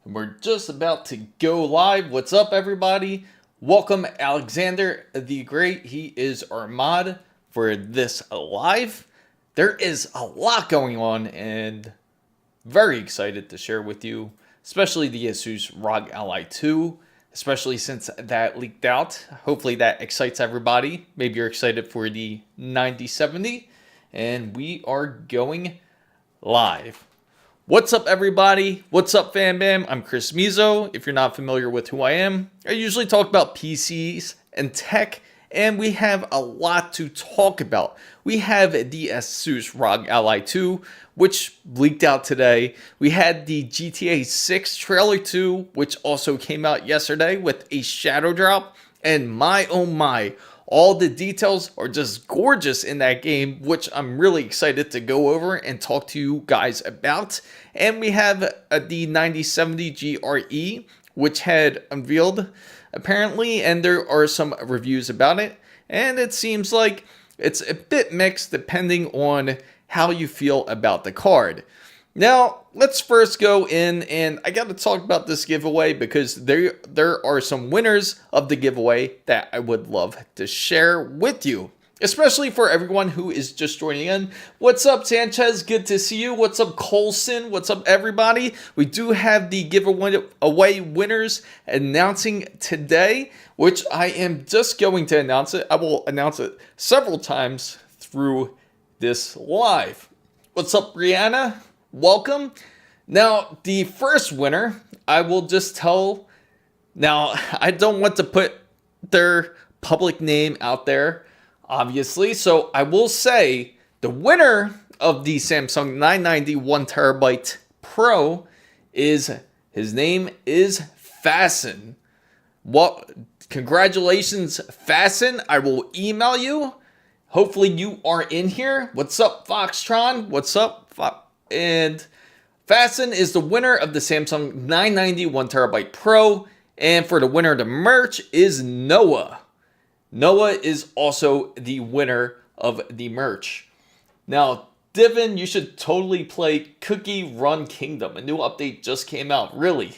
We're just about to go live. What's up, everybody? Welcome, Alexander the Great. He is our mod for this live. There is a lot going on and very excited to share with you, especially the ASUS ROG Ally 2, especially since that leaked out. Hopefully that excites everybody. Maybe you're excited for the 9070, and we are going live. What's up, everybody? What's up, fam bam? I'm Chris Mizo. If you're not familiar with who I am, I usually talk about PCs and tech, and we have a lot to talk about. We have the ASUS ROG Ally 2, which leaked out today. We had the GTA 6 trailer 2, which also came out yesterday with a shadow drop, and my oh my, all the details are just gorgeous in that game, which I'm really excited to go over and talk to you guys about. And we have the 9070 GRE, which had unveiled apparently, and there are some reviews about it. And it seems like it's a bit mixed depending on how you feel about the card. Now, let's first go in, and I got to talk about this giveaway because there are some winners of the giveaway that I would love to share with you, especially for everyone who is just joining in. What's up, Sanchez? Good to see you. What's up, Colson? What's up, everybody? We do have the giveaway winners announcing today, which I am just going to announce it. I will announce it several times through this live. What's up, Brianna? Welcome. Now, the first winner, I will just tell. Now, I don't want to put their public name out there, obviously. So I will say the winner of the Samsung 990 1TB Pro is, his name is Fasten. Well, congratulations, Fasten. I will email you. Hopefully you are in here. What's up, Foxtron? What's up, And Fasten is the winner of the Samsung 990 1TB Pro. And for the winner of the merch is Noah. Noah is also the winner of the merch. Now, Divin, you should totally play Cookie Run Kingdom. A new update just came out. Really?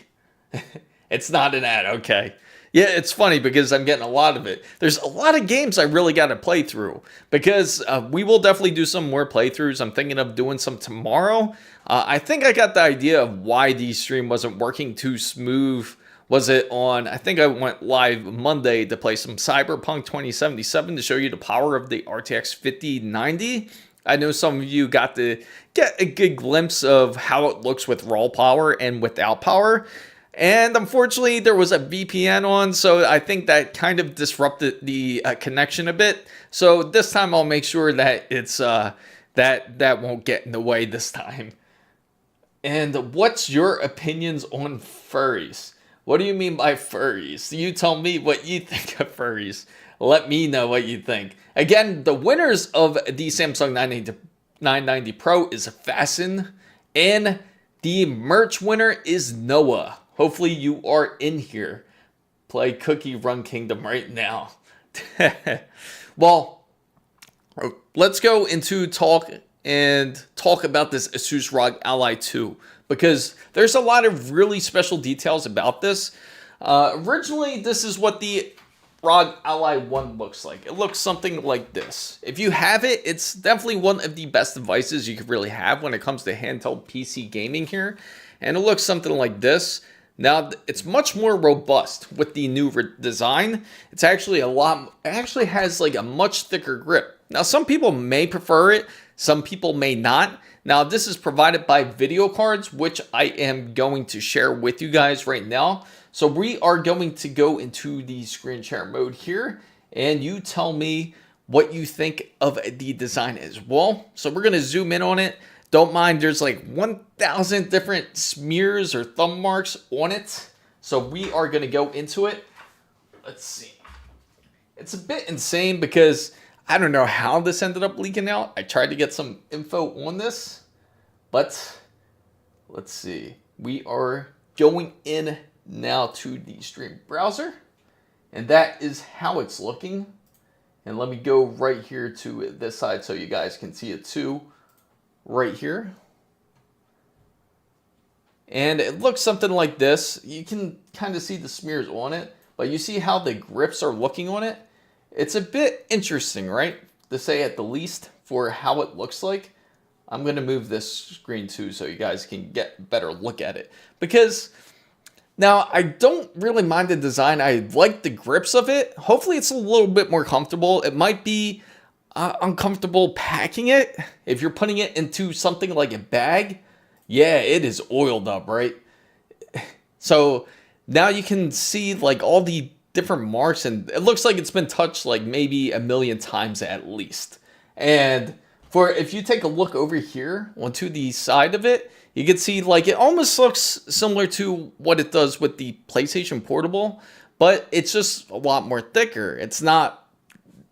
It's not an ad, okay. Yeah, it's funny because I'm getting a lot of it. There's a lot of games I really got to play through because we will definitely do some more playthroughs. I'm thinking of doing some tomorrow. I think I got the idea of why the stream wasn't working too smooth. Was it on, I think I went live Monday to play some Cyberpunk 2077 to show you the power of the RTX 5090. I know some of you got to get a good glimpse of how it looks with raw power and without power. And unfortunately, there was a VPN on, so I think that kind of disrupted the connection a bit. So this time I'll make sure that it's that won't get in the way this time. And what's your opinions on furries? What do you mean by furries? You tell me what you think of furries. Let me know what you think. Again, the winners of the Samsung 990 Pro is Fasten, and the merch winner is Noah. Hopefully you are in here. Play Cookie Run Kingdom right now. Well, let's go into talk about this ASUS ROG Ally 2 because there's a lot of really special details about this. Originally, this is what the ROG Ally 1 looks like. It looks something like this. If you have it, it's definitely one of the best devices you could really have when it comes to handheld PC gaming here. And it looks something like this. Now, it's much more robust with the new design. It's actually it actually has like a much thicker grip. Now, some people may prefer it, some people may not. Now, this is provided by video cards, which I am going to share with you guys right now. So we are going to go into the screen share mode here, and you tell me what you think of the design as well. So we're gonna zoom in on it. Don't mind, there's like 1,000 different smears or thumb marks on it. So we are going to go into it. Let's see. It's a bit insane because I don't know how this ended up leaking out. I tried to get some info on this, but let's see. We are going in now to the stream browser, and that is how it's looking. And let me go right here to this side so you guys can see it too. Right here. And it looks something like this. You can kind of see the smears on it, but you see how the grips are looking on it? It's a bit interesting, right? To say at the least, for how it looks like. I'm going to move this screen too so you guys can get a better look at it. Because now I don't really mind the design. I like the grips of it. Hopefully it's a little bit more comfortable. It might be uncomfortable packing it. If you're putting it into something like a bag, yeah, it is oiled up, right? So now you can see like all the different marks, and it looks like it's been touched like maybe a million times at least. And for if you take a look over here onto the side of it, you can see like it almost looks similar to what it does with the PlayStation Portable, but it's just a lot more thicker. It's not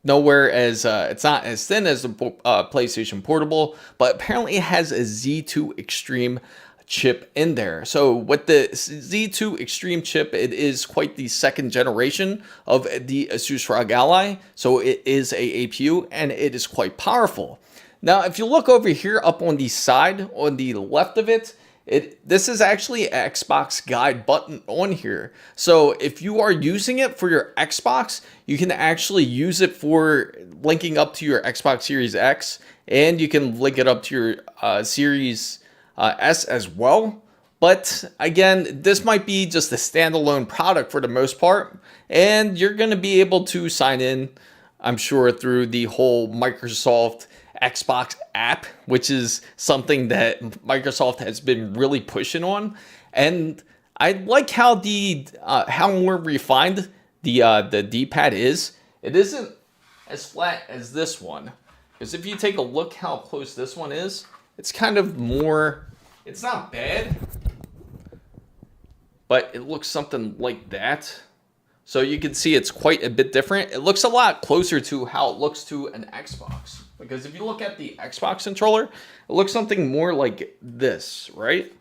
nowhere as it's not as thin as the PlayStation Portable, but apparently it has a Z2 Extreme chip in there. So with the Z2 Extreme chip, it is quite the second generation of the ASUS ROG Ally. So it is a APU and it is quite powerful. Now, if you look over here up on the side, on the left of it, this is actually an Xbox guide button on here. So if you are using it for your Xbox, you can actually use it for linking up to your Xbox Series X, and you can link it up to your Series S as well. But again, this might be just a standalone product for the most part, and you're going to be able to sign in, I'm sure, through the whole Microsoft Xbox app, which is something that Microsoft has been really pushing on. And I like how how more refined the D-pad is. It isn't as flat as this one, because if you take a look how close this one is, it's kind of more, it's not bad, but it looks something like that. So you can see it's quite a bit different. It looks a lot closer to how it looks to an Xbox. Because if you look at the Xbox controller, it looks something more like this, right?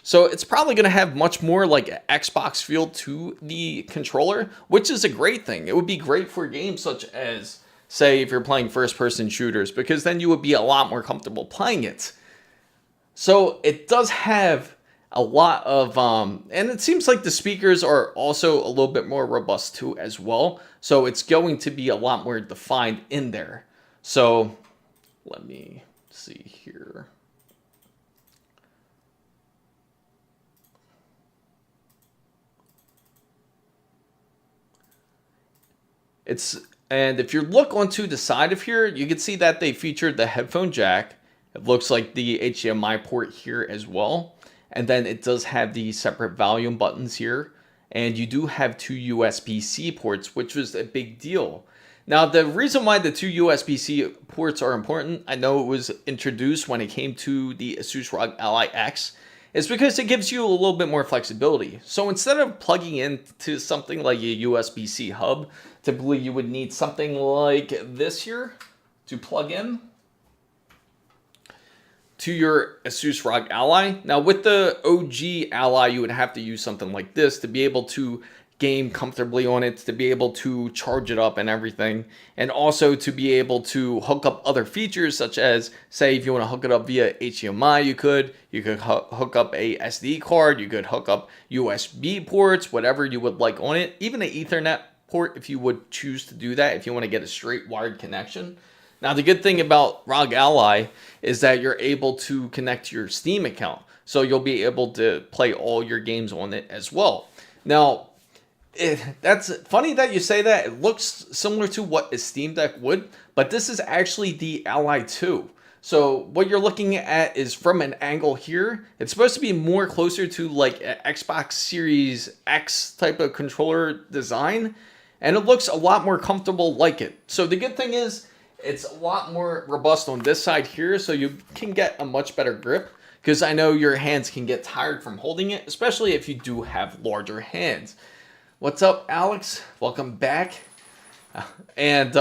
So it's probably going to have much more like an Xbox feel to the controller, which is a great thing. It would be great for games such as, say, if you're playing first-person shooters, because then you would be a lot more comfortable playing it. So it does have a lot of, and it seems like the speakers are also a little bit more robust too as well. So it's going to be a lot more defined in there. So let me see here. And if you look onto the side of here, you can see that they featured the headphone jack. It looks like the HDMI port here as well. And then it does have the separate volume buttons here. And you do have two USB-C ports, which was a big deal. Now, the reason why the two USB-C ports are important, I know it was introduced when it came to the ASUS ROG Ally X, is because it gives you a little bit more flexibility. So instead of plugging into something like a USB-C hub, typically you would need something like this here to plug in to your ASUS ROG Ally. Now, with the OG Ally, you would have to use something like this to be able to game comfortably on it, to be able to charge it up and everything, and also to be able to hook up other features such as, say, if you want to hook it up via HDMI, you could hook up a SD card, you could hook up USB ports, whatever you would like on it, even an Ethernet port if you would choose to do that, if you want to get a straight wired connection. Now, the good thing about ROG Ally is that you're able to connect to your Steam account, so you'll be able to play all your games on it as well. Now, that's funny that you say that. It looks similar to what a Steam Deck would, but this is actually the Ally 2. So what you're looking at is from an angle here. It's supposed to be more closer to like an Xbox Series X type of controller design, and it looks a lot more comfortable like it. So the good thing is it's a lot more robust on this side here, so you can get a much better grip, because I know your hands can get tired from holding it, especially if you do have larger hands. What's up, Alex? Welcome back. And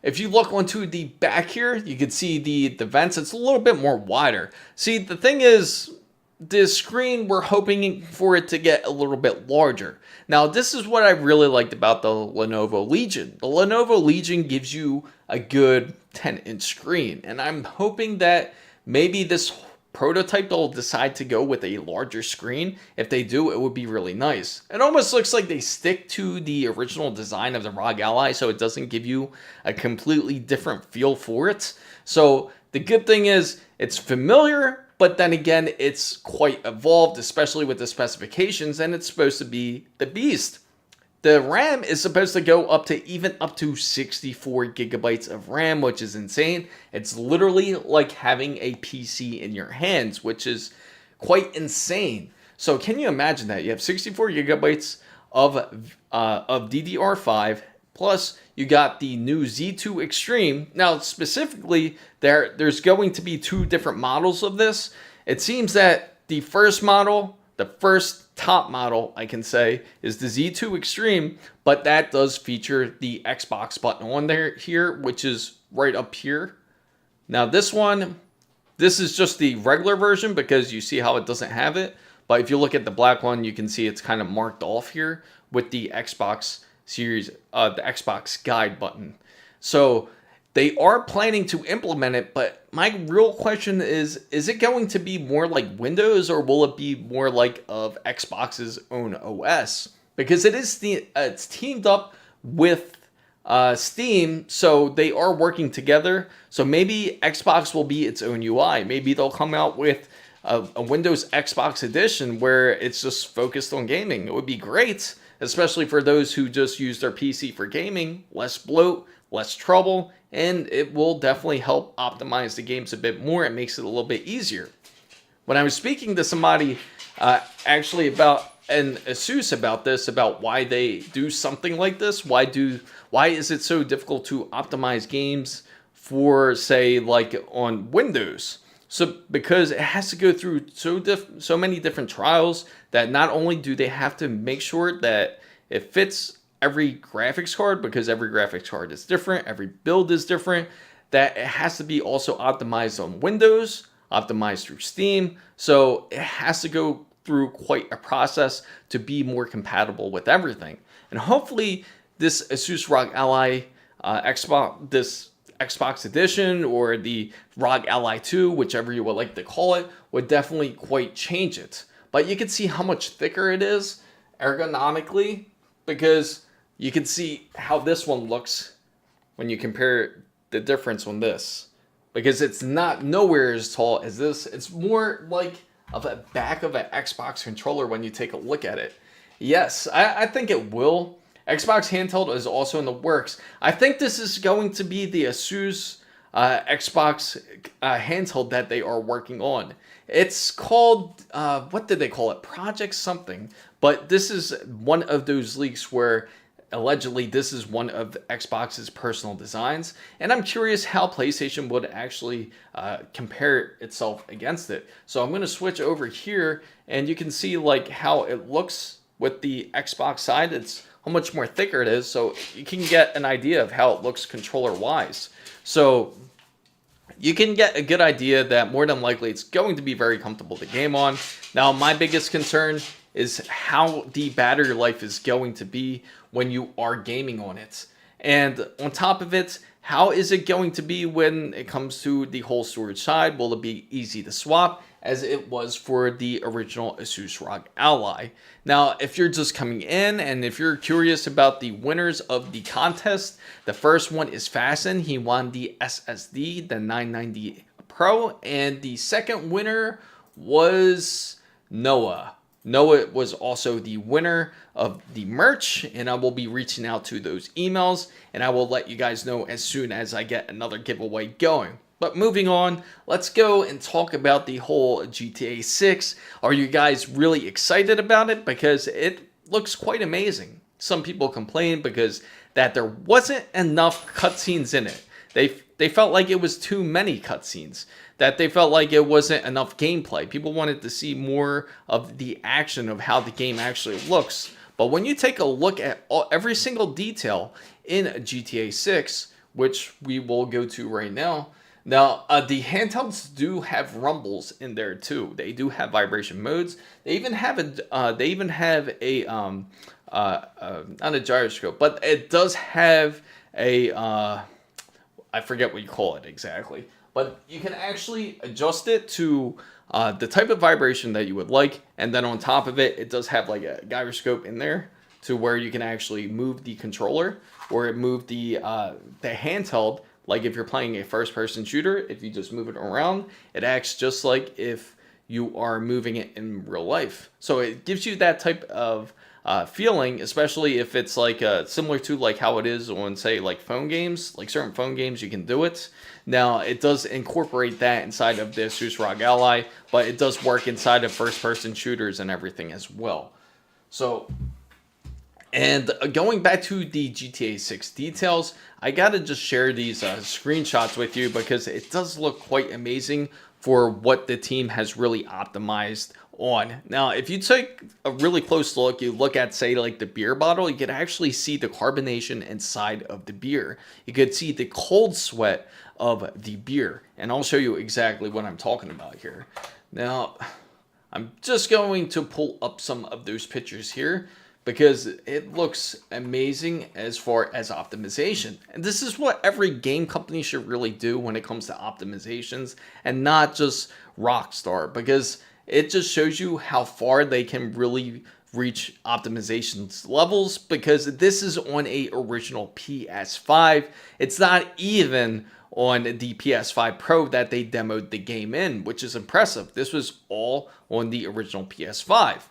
if you look onto the back here, you can see the vents. It's a little bit more wider. See, the thing is, the screen, we're hoping for it to get a little bit larger. Now, this is what I really liked about the Lenovo Legion. The Lenovo Legion gives you a good 10-inch screen, and I'm hoping that maybe this prototype they'll decide to go with a larger screen. If they do, it would be really nice. It almost looks like they stick to the original design of the ROG Ally, so it doesn't give you a completely different feel for it. So the good thing is it's familiar, but then again, it's quite evolved, especially with the specifications, and it's supposed to be the beast. The RAM is supposed to go up to 64 gigabytes of RAM, which is insane. It's literally like having a PC in your hands, which is quite insane. So can you imagine that? You have 64 gigabytes of DDR5, plus you got the new Z2 Extreme. Now, specifically, there's going to be 2 different models of this. It seems that the first model, the first top model, I can say, is the Z2 Extreme, but that does feature the Xbox button on there here, which is right up here. Now this one, this is just the regular version because you see how it doesn't have it. But if you look at the black one, you can see it's kind of marked off here with the Xbox series, the Xbox guide button. So they are planning to implement it, but my real question is it going to be more like Windows, or will it be more like of Xbox's own OS? Because it's teamed up with Steam, so they are working together. So maybe Xbox will be its own UI. Maybe they'll come out with a Windows Xbox edition where it's just focused on gaming. It would be great, especially for those who just use their PC for gaming. Less bloat, less trouble, and it will definitely help optimize the games a bit more. It makes it a little bit easier. When I was speaking to somebody actually about an ASUS about this, about why they do something like this, why is it so difficult to optimize games for, say, like on Windows? So because it has to go through so many different trials, that not only do they have to make sure that it fits every graphics card, because every graphics card is different, every build is different, that it has to be also optimized on Windows, optimized through Steam. So it has to go through quite a process to be more compatible with everything. And hopefully this ASUS ROG Ally this Xbox edition, or the ROG Ally 2, whichever you would like to call it, would definitely quite change it. But you can see how much thicker it is ergonomically, because you can see how this one looks when you compare the difference on this. Because it's not nowhere as tall as this. It's more like of a back of an Xbox controller when you take a look at it. Yes, I think it will. Xbox handheld is also in the works. I think this is going to be the ASUS Xbox handheld that they are working on. It's called, what did they call it? Project something. But this is one of those leaks where allegedly this is one of Xbox's personal designs. And I'm curious how PlayStation would actually compare itself against it. So I'm going to switch over here, and you can see like how it looks with the Xbox side. It's how much more thicker it is, so you can get an idea of how it looks controller wise. So you can get a good idea that more than likely it's going to be very comfortable to game on. Now, my biggest concern is how the battery life is going to be when you are gaming on it. And on top of it, how is it going to be when it comes to the whole storage side? Will it be easy to swap as it was for the original ASUS ROG Ally? Now, if you're just coming in and if you're curious about the winners of the contest, the first one is Fasten. He won the SSD, the 990 Pro, and the second winner was Noah. Noah was also the winner of the merch, and I will be reaching out to those emails, and I will let you guys know as soon as I get another giveaway going. But moving on, let's go and talk about the whole GTA 6. Are you guys really excited about it? Because it looks quite amazing. Some people complain because that there wasn't enough cutscenes in it. They felt like it was too many cutscenes, that they felt like it wasn't enough gameplay. People wanted to see more of the action of how the game actually looks. But when you take a look at every single detail in GTA 6, which we will go to right now, the handhelds do have rumbles in there too. They do have vibration modes. They even have a not a gyroscope, but it does have a I forget what you call it exactly. But you can actually adjust it to the type of vibration that you would like. And then on top of it, it does have like a gyroscope in there to where you can actually move the controller or move the handheld. Like if you're playing a first-person shooter, if you just move it around, it acts just like if you are moving it in real life. So it gives you that type of feeling, especially if it's like similar to like how it is on, say, like phone games. Like certain phone games, you can do it. Now, it does incorporate that inside of the ASUS ROG Ally, but it does work inside of first-person shooters and everything as well. So, and going back to the GTA 6 details, I gotta just share these screenshots with you because it does look quite amazing for what the team has really optimized on. Now, if you take a really close look, you look at, say, like the beer bottle, you could actually see the carbonation inside of the beer. You could see the cold sweat of the beer, and I'll show you exactly what I'm talking about here. Now, I'm just going to pull up some of those pictures here because it looks amazing as far as optimization. And this is what every game company should really do when it comes to optimizations, and not just Rockstar, because it just shows you how far they can really reach optimizations levels, because this is on a original PS5. It's not even on the PS5 Pro that they demoed the game in, which is impressive. This was all on the original PS5.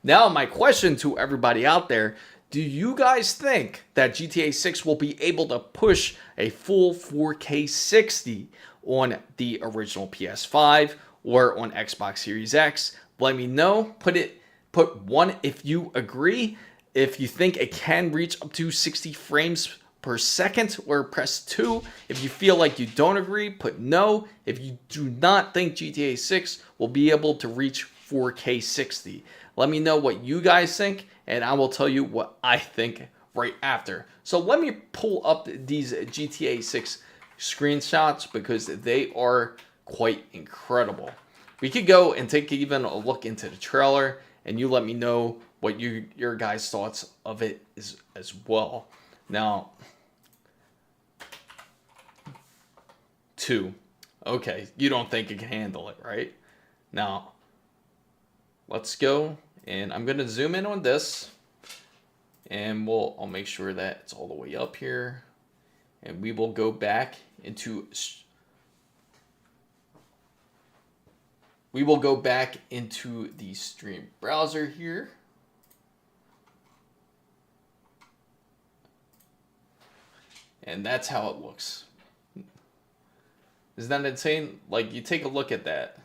Now, my question to everybody out there, do you guys think that GTA 6 will be able to push a full 4K 60 on the original PS5 or on Xbox Series X? Let me know. Put 1 if you agree. If you think it can reach up to 60 frames per second, or press 2. If you feel like you don't agree, put no. If you do not think GTA 6 will be able to reach 4K 60. Let me know what you guys think, and I will tell you what I think right after. So let me pull up these GTA 6 screenshots because they are quite incredible. We could go and take even a look into the trailer, and you let me know what your guys' thoughts of it is as well. Now, 2. Okay, you don't think it can handle it, right? Now, let's go, and I'm going to zoom in on this, and I'll make sure that it's all the way up here, and we will go back into the stream browser here. And that's how it looks. Isn't that insane? Like, you take a look at that.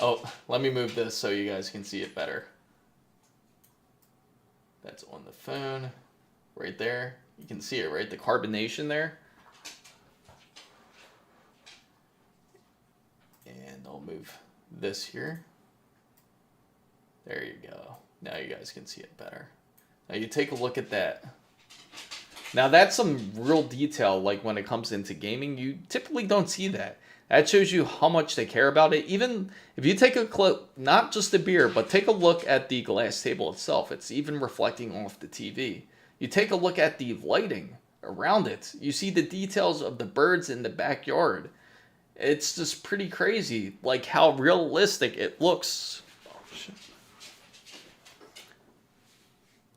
Oh, let me move this so you guys can see it better. That's on the phone right there. You can see it, right? The carbonation there. And I'll move this here. There you go. Now you guys can see it better. Now you take a look at that. Now that's some real detail, like when it comes into gaming, you typically don't see that. That shows you how much they care about it. Even if you take a look, not just the beer, but take a look at the glass table itself. It's even reflecting off the TV. You take a look at the lighting around it. You see the details of the birds in the backyard. It's just pretty crazy, like how realistic it looks. Oh, shit.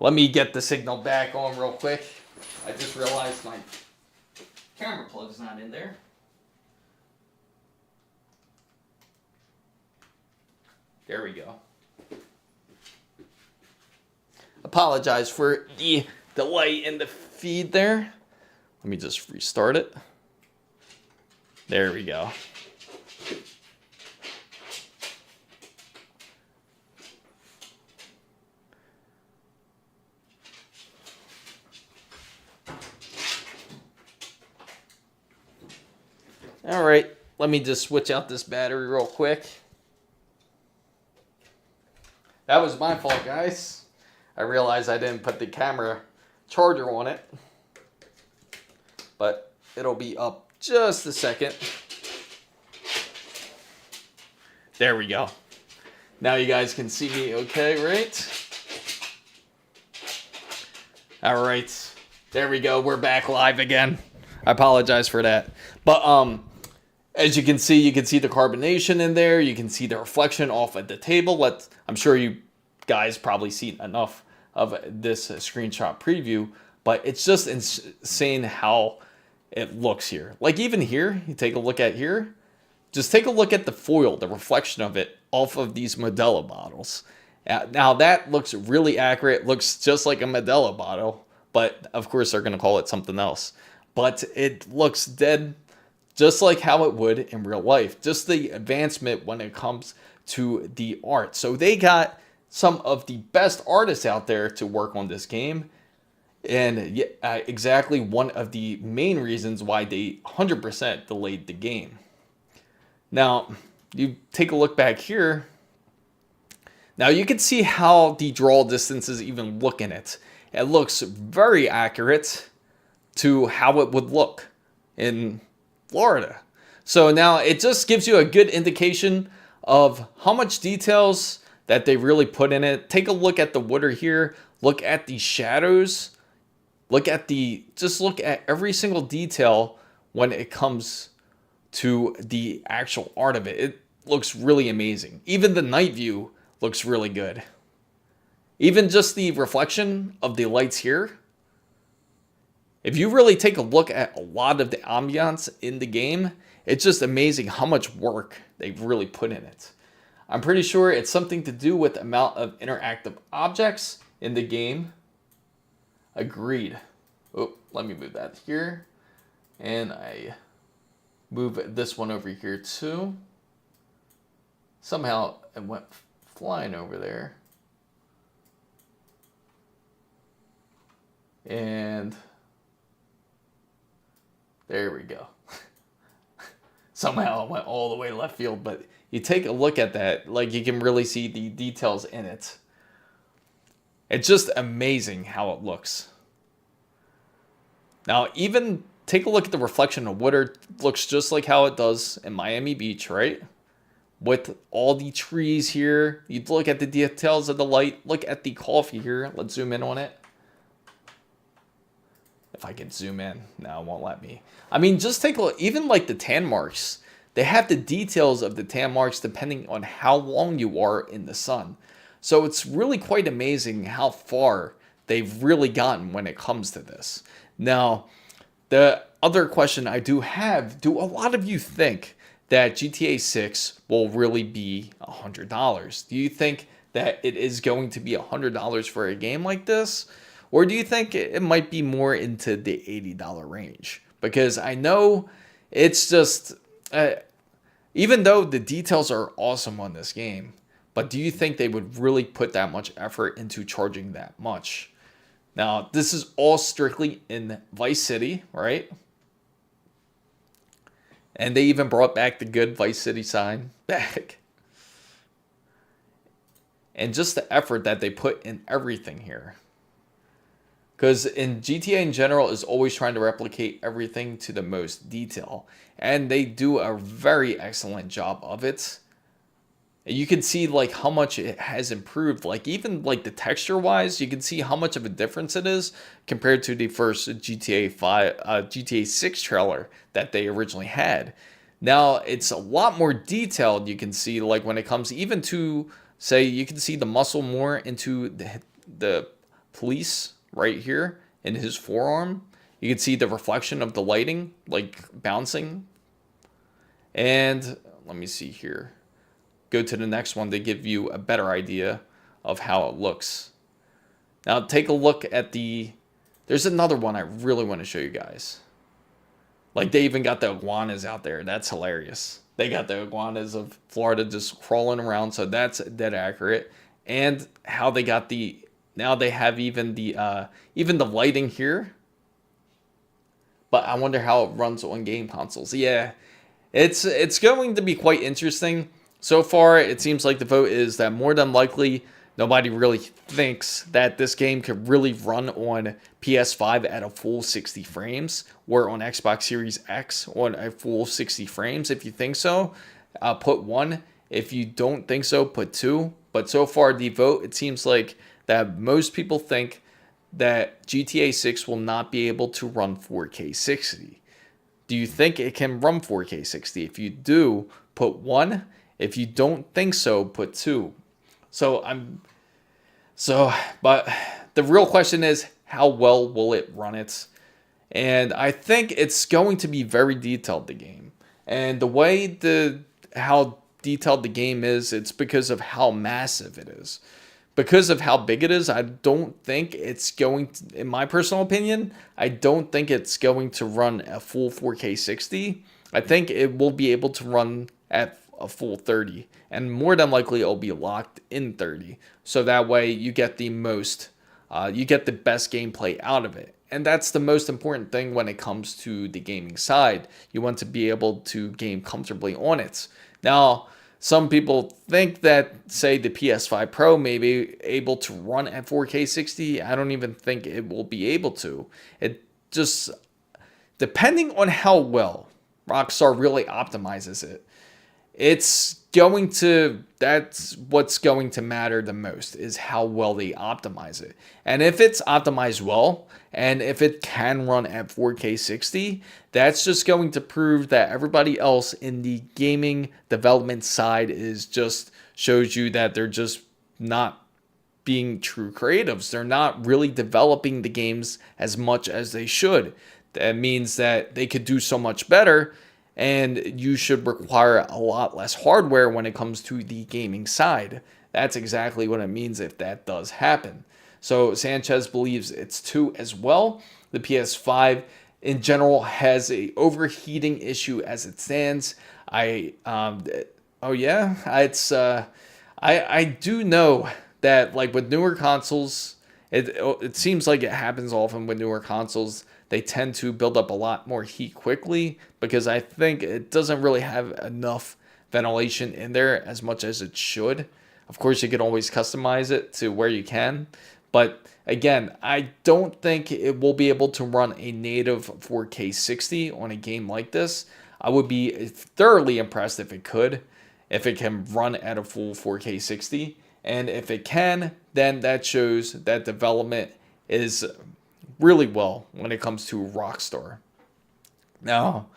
Let me get the signal back on real quick. I just realized my camera plug's not in there. There we go. Apologize for the delay in the feed there. Let me just restart it. There we go. All right, let me just switch out this battery real quick. That was my fault, guys. I realized I didn't put the camera charger on it, but it'll be up just a second. There we go. Now you guys can see me okay, right? All right, there we go. We're back live again. I apologize for that. But As you can see the carbonation in there. You can see the reflection off at the table. I'm sure you guys probably seen enough of this screenshot preview, but it's just insane how it looks here. Like even here, you take a look at here, just take a look at the foil, the reflection of it off of these Modelo bottles. Now that looks really accurate, looks just like a Modelo bottle, but of course they're gonna call it something else. But it looks dead just like how it would in real life. Just the advancement when it comes to the art. So they got some of the best artists out there to work on this game. And exactly one of the main reasons why they 100% delayed the game. Now, you take a look back here. Now you can see how the draw distances even look in it. It looks very accurate to how it would look in Florida. So now it just gives you a good indication of how much details that they really put in it. Take a look at the water here. Look at the shadows. Look at every single detail when it comes to the actual art of it. It looks really amazing. Even the night view looks really good. Even just the reflection of the lights here. If you really take a look at a lot of the ambiance in the game, it's just amazing how much work they've really put in it. I'm pretty sure it's something to do with the amount of interactive objects in the game. Agreed. Oh, let me move that here. And I move this one over here too. Somehow it went flying over there. And there we go. Somehow it went all the way left field, but you take a look at that, like you can really see the details in it. It's just amazing how it looks. Now, even take a look at the reflection of water. It looks just like how it does in Miami Beach, right? With all the trees here. You look at the details of the light. Look at the coffee here. Let's zoom in on it. If I can zoom in. No, it won't let me. I mean, just take a look. Even like the tan marks. They have the details of the tan marks depending on how long you are in the sun. So it's really quite amazing how far they've really gotten when it comes to this. Now, the other question I do have, do a lot of you think that GTA 6 will really be $100? Do you think that it is going to be $100 for a game like this? Or do you think it might be more into the $80 range? Because I know it's just, even though the details are awesome on this game, but do you think they would really put that much effort into charging that much? Now, this is all strictly in Vice City, right? And they even brought back the good Vice City sign back. And just the effort that they put in everything here. Because in GTA in general is always trying to replicate everything to the most detail. And they do a very excellent job of it. You can see like how much it has improved. Like even like the texture wise, you can see how much of a difference it is compared to the first GTA 6 trailer that they originally had. Now it's a lot more detailed. You can see like when it comes even to, say, you can see the muscle more into the police right here in his forearm. You can see the reflection of the lighting like bouncing. And let me see here. Go to the next one to give you a better idea of how it looks. Now take a look at there's another one I really want to show you guys. Like they even got the iguanas out there. That's hilarious. They got the iguanas of Florida just crawling around. So that's dead accurate. And how they got now they have even the lighting here. But I wonder how it runs on game consoles. Yeah, it's going to be quite interesting. So far, it seems like the vote is that more than likely, nobody really thinks that this game could really run on PS5 at a full 60 frames or on Xbox Series X on a full 60 frames. If you think so, put 1. If you don't think so, put 2. But so far, the vote, it seems like that most people think that GTA 6 will not be able to run 4K 60. Do you think it can run 4K 60? If you do, put 1. If you don't think so, put 2. But the real question is, how well will it run it? And I think it's going to be very detailed, the game. And the way how detailed the game is, it's because of how massive it is. Because of how big it is, I don't think it's going to, in my personal opinion, I don't think it's going to run a full 4K 60. I think it will be able to run at a full 30. And more than likely, it'll be locked in 30. So that way you get the most, you get the best gameplay out of it. And that's the most important thing when it comes to the gaming side. You want to be able to game comfortably on it. Now, some people think that, say, the PS5 Pro may be able to run at 4K 60. I don't even think it will be able to. It just, depending on how well Rockstar really optimizes it, that's what's going to matter the most, is how well they optimize it. And if it's optimized well, and if it can run at 4K 60, that's just going to prove that everybody else in the gaming development side shows you that they're just not being true creatives. They're not really developing the games as much as they should. That means that they could do so much better, and you should require a lot less hardware when it comes to the gaming side. That's exactly what it means if that does happen. So Sanchez believes it's 2 as well. The PS5 in general has a overheating issue as it stands. I do know that, like, with newer consoles, it seems like it happens often with newer consoles. They tend to build up a lot more heat quickly because I think it doesn't really have enough ventilation in there as much as it should. Of course, you can always customize it to where you can. But again, I don't think it will be able to run a native 4K 60 on a game like this. I would be thoroughly impressed if it could, if it can run at a full 4K 60. And if it can, then that shows that development is really well when it comes to Rockstar. Now,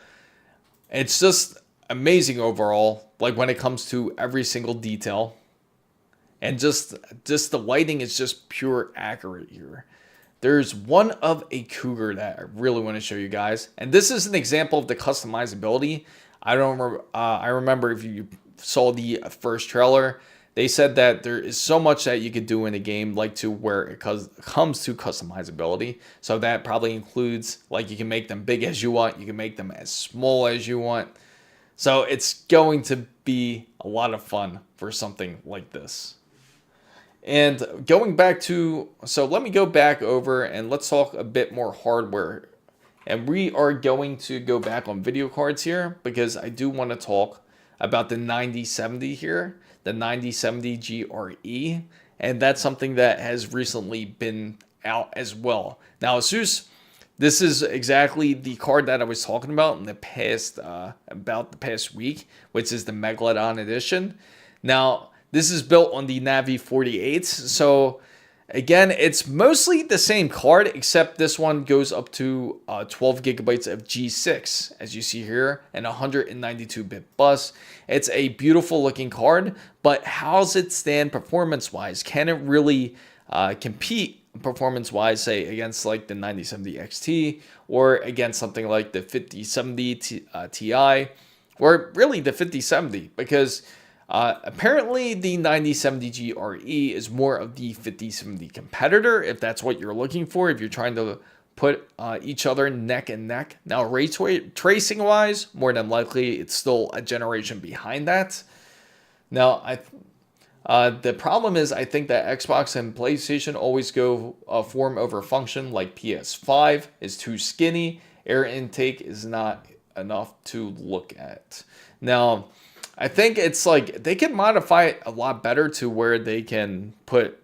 it's just amazing overall, like when it comes to every single detail. And just the lighting is just pure accurate here. There's one of a Cougar that I really want to show you guys. And this is an example of the customizability. I remember if you saw the first trailer, they said that there is so much that you could do in a game, like to where it comes to customizability. So that probably includes, like, you can make them big as you want. You can make them as small as you want. So it's going to be a lot of fun for something like this. And going back to, so let me go back over and let's talk a bit more hardware. And we are going to go back on video cards here because I do want to talk about the 9070 here, the 9070 GRE. And that's something that has recently been out as well. Now, ASUS, this is exactly the card that I was talking about in the past, about the past week, which is the Megalodon edition. Now, this is built on the Navi 48s. So again, it's mostly the same card, except this one goes up to 12 gigabytes of G.Skill, as you see here, and 192-bit bus. It's a beautiful looking card, but how does it stand performance-wise? Can it really compete performance-wise, say, against like the 9070 XT, or against something like the 5070 Ti, or really the 5070? Because apparently the 9070 GRE is more of the 5070 competitor, if that's what you're looking for, if you're trying to put each other neck and neck. Now, ray tracing wise, more than likely it's still a generation behind that. Now, the problem is, I think that Xbox and PlayStation always go form over function, like PS5 is too skinny, air intake is not enough to look at. Now, I think it's like they can modify it a lot better to where they can put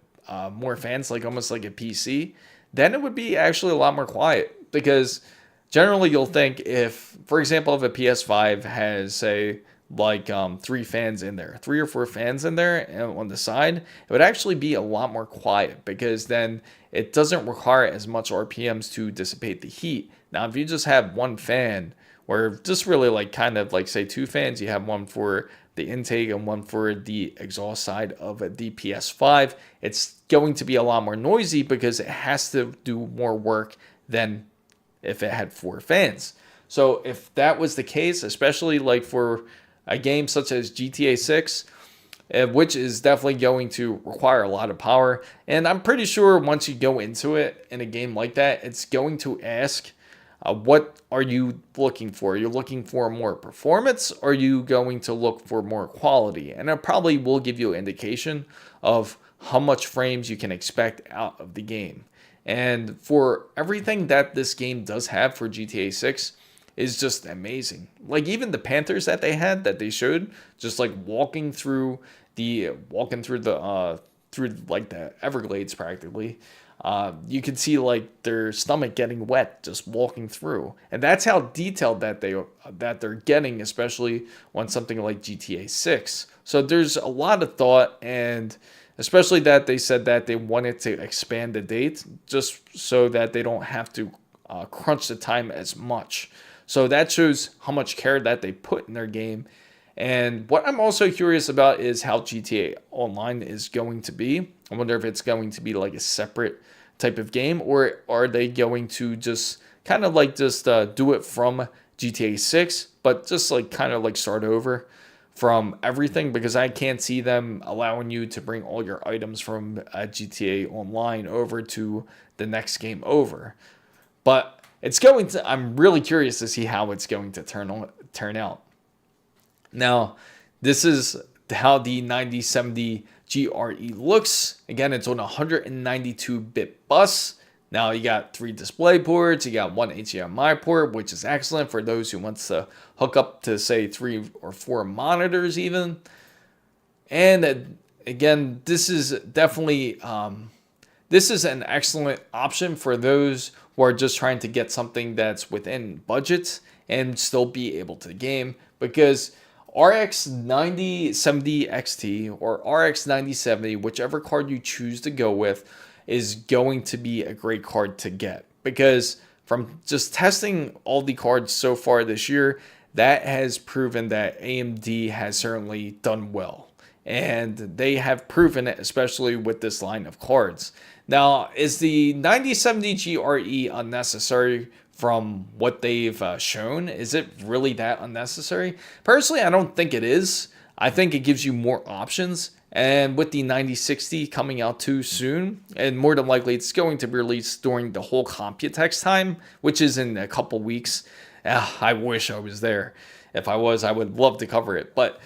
more fans, like almost like a PC. Then it would be actually a lot more quiet, because generally you'll think, if, for example, if a PS5 has, say, like 3 fans in there, 3 or 4 fans in there on the side, it would actually be a lot more quiet, because then it doesn't require as much RPMs to dissipate the heat. Now, if you just have one fan or just really like kind of like say 2 fans. You have one for the intake and one for the exhaust side of the PS5. It's going to be a lot more noisy because it has to do more work than if it had 4 fans. So if that was the case, especially like for a game such as GTA 6, which is definitely going to require a lot of power, and I'm pretty sure once you go into it in a game like that, it's going to ask, what are you looking for? Are you looking for more performance, or are you going to look for more quality? And it probably will give you an indication of how much frames you can expect out of the game. And for everything that this game does have for GTA 6 is just amazing. Like even the Panthers that they had, that they showed, just like walking through the through like the Everglades practically. You can see like their stomach getting wet just walking through, and that's how detailed that they're getting, especially on something like GTA 6. So there's a lot of thought, and especially that they said that they wanted to expand the date just so that they don't have to crunch the time as much. So that shows how much care that they put in their game. And what I'm also curious about is how GTA Online is going to be. I wonder if it's going to be like a separate type of game, or are they going to just kind of like just do it from GTA 6, but just like kind of like start over from everything, because I can't see them allowing you to bring all your items from GTA Online over to the next game over. But I'm really curious to see how it's going to turn out. Now, this is how the 9070 GRE looks. Again, it's on a 192-bit bus. Now you got 3 display ports, you got 1 HDMI port, which is excellent for those who wants to hook up to say 3 or 4 monitors even. And again, this is definitely this is an excellent option for those who are just trying to get something that's within budget and still be able to game, because RX 9070 XT or RX 9070, whichever card you choose to go with, is going to be a great card to get, because from just testing all the cards so far this year, that has proven that AMD has certainly done well, and they have proven it, especially with this line of cards. Now, is the 9070 GRE unnecessary from what they've shown? Is it really that unnecessary? Personally, I don't think it is. I think it gives you more options. And with the 9060 coming out too soon, and more than likely it's going to be released during the whole Computex time, which is in a couple weeks. I wish I was there. If I was, I would love to cover it. But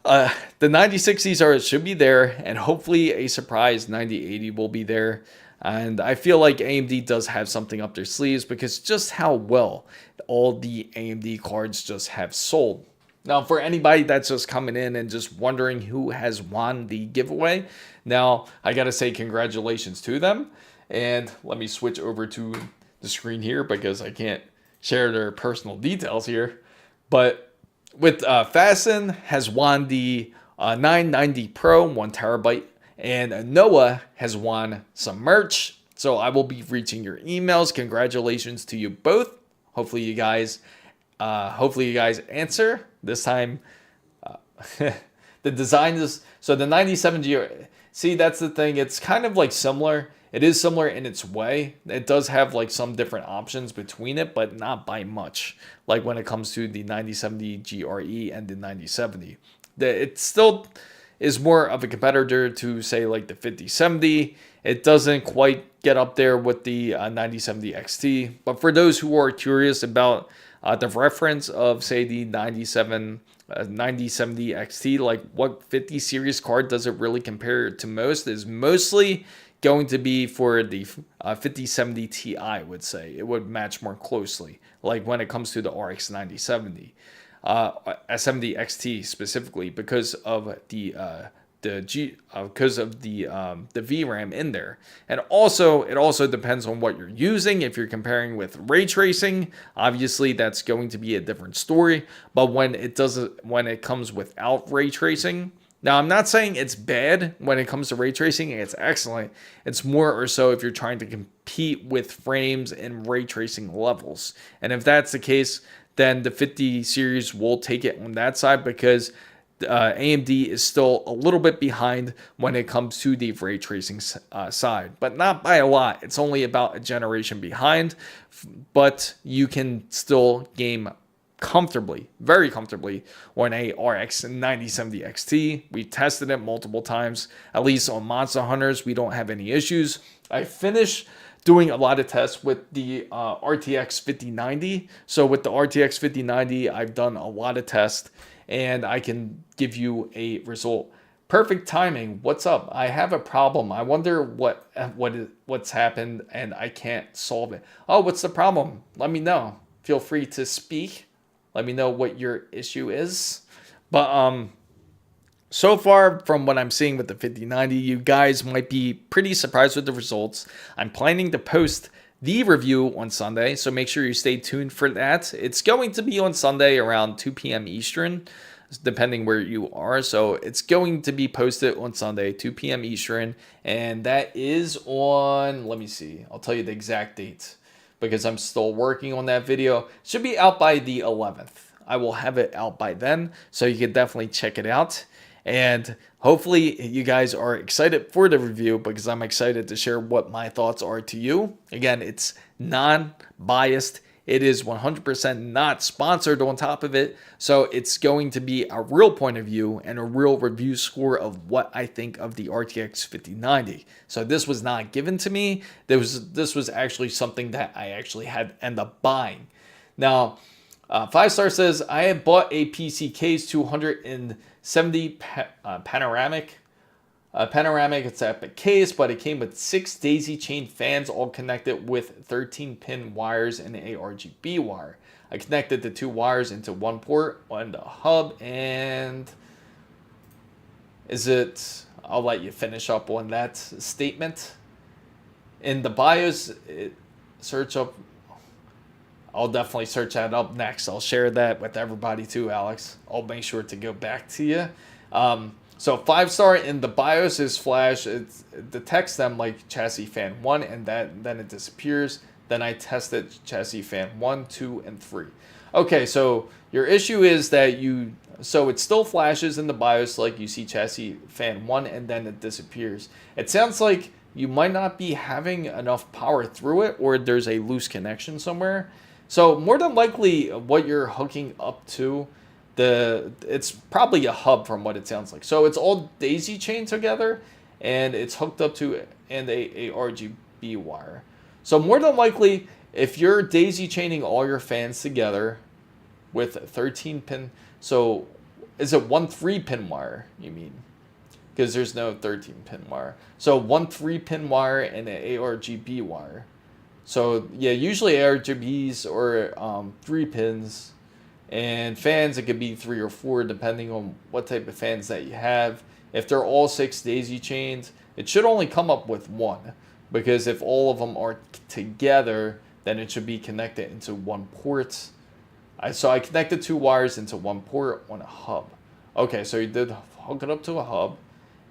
the 9060s should be there, and hopefully a surprise 9080 will be there. And I feel like AMD does have something up their sleeves, because just how well all the AMD cards just have sold. Now, for anybody that's just coming in and just wondering who has won the giveaway, now I gotta say congratulations to them. And let me switch over to the screen here because I can't share their personal details here. But with Fasten has won the 990 Pro 1TB, and Noah has won some merch. So I will be reaching your emails. Congratulations to you both. Hopefully you guys answer this time. The design is, so the 9070, see, that's the thing. It's kind of like similar. It is similar in its way. It does have like some different options between it, but not by much. Like when it comes to the 9070 GRE and the 9070, it still is more of a competitor to say like the 5070. It doesn't quite get up there with the 9070 XT. But for those who are curious about the reference of say the 9070 XT, like what 50 series card does it really compare to most, is mostly going to be for the 5070 Ti. I would say it would match more closely, like when it comes to the RX 9070. 70 XT specifically, because of the VRAM in there. And also, it also depends on what you're using. If you're comparing with ray tracing, obviously that's going to be a different story. But when it comes without ray tracing, now I'm not saying it's bad when it comes to ray tracing, it's excellent. It's more or so if you're trying to compete with frames and ray tracing levels. And if that's the case, then the 50 series will take it on that side, because AMD is still a little bit behind when it comes to the ray tracing side, but not by a lot. It's only about a generation behind, but you can still game comfortably, very comfortably, on a RX 9070 XT. We tested it multiple times, at least on Monster Hunters. We don't have any issues. I finished doing a lot of tests with the RTX 5090. So with the RTX 5090, I've done a lot of tests, and I can give you a result. Perfect timing. What's up? I have a problem. I wonder what's happened, and I can't solve it. Oh, what's the problem? Let me know. Feel free to speak. Let me know what your issue is. But so far, from what I'm seeing with the 5090, you guys might be pretty surprised with the results. I'm planning to post the review on Sunday, so make sure you stay tuned for that. It's going to be on Sunday around 2 p.m. Eastern, depending where you are. So it's going to be posted on Sunday, 2 p.m. Eastern, and that is on, let me see, I'll tell you the exact date, because I'm still working on that video. It should be out by the 11th. I will have it out by then, so you can definitely check it out. And hopefully you guys are excited for the review, because I'm excited to share what my thoughts are to you. Again, it's non-biased. It is 100% not sponsored on top of it. So it's going to be a real point of view and a real review score of what I think of the RTX 5090. So this was not given to me. This was actually something that I actually had end up buying. Now, 5-star says, I had bought a PC case 270 panoramic. It's an epic case, but it came with 6 daisy chain fans, all connected with 13-pin wires and an ARGB wire. I connected the 2 wires into one port on the hub, and I'll let you finish up on that statement. In the BIOS, I'll definitely search that up next. I'll share that with everybody too, Alex. I'll make sure to go back to you. So 5-star in the BIOS is flash. It detects them like chassis fan 1, and then it disappears. Then I tested chassis fan 1, 2, and 3. Okay, so your issue is that so it still flashes in the BIOS like you see chassis fan 1, and then it disappears. It sounds like you might not be having enough power through it, or there's a loose connection somewhere. So more than likely what you're hooking up to, it's probably a hub from what it sounds like. So it's all daisy chained together, and it's hooked up to a RGB wire. So more than likely, if you're daisy chaining all your fans together with 13 pin, so is it one 3-pin wire, you mean? Because there's no 13-pin wire. So one 3-pin wire and an ARGB wire. So yeah, usually ARGBs are 3 pins, and fans, it could be 3 or 4 depending on what type of fans that you have. If they're all 6 daisy chains, it should only come up with 1, because if all of them are together, then it should be connected into one port. So I connected 2 wires into one port on a hub. Okay, so you did hook it up to a hub,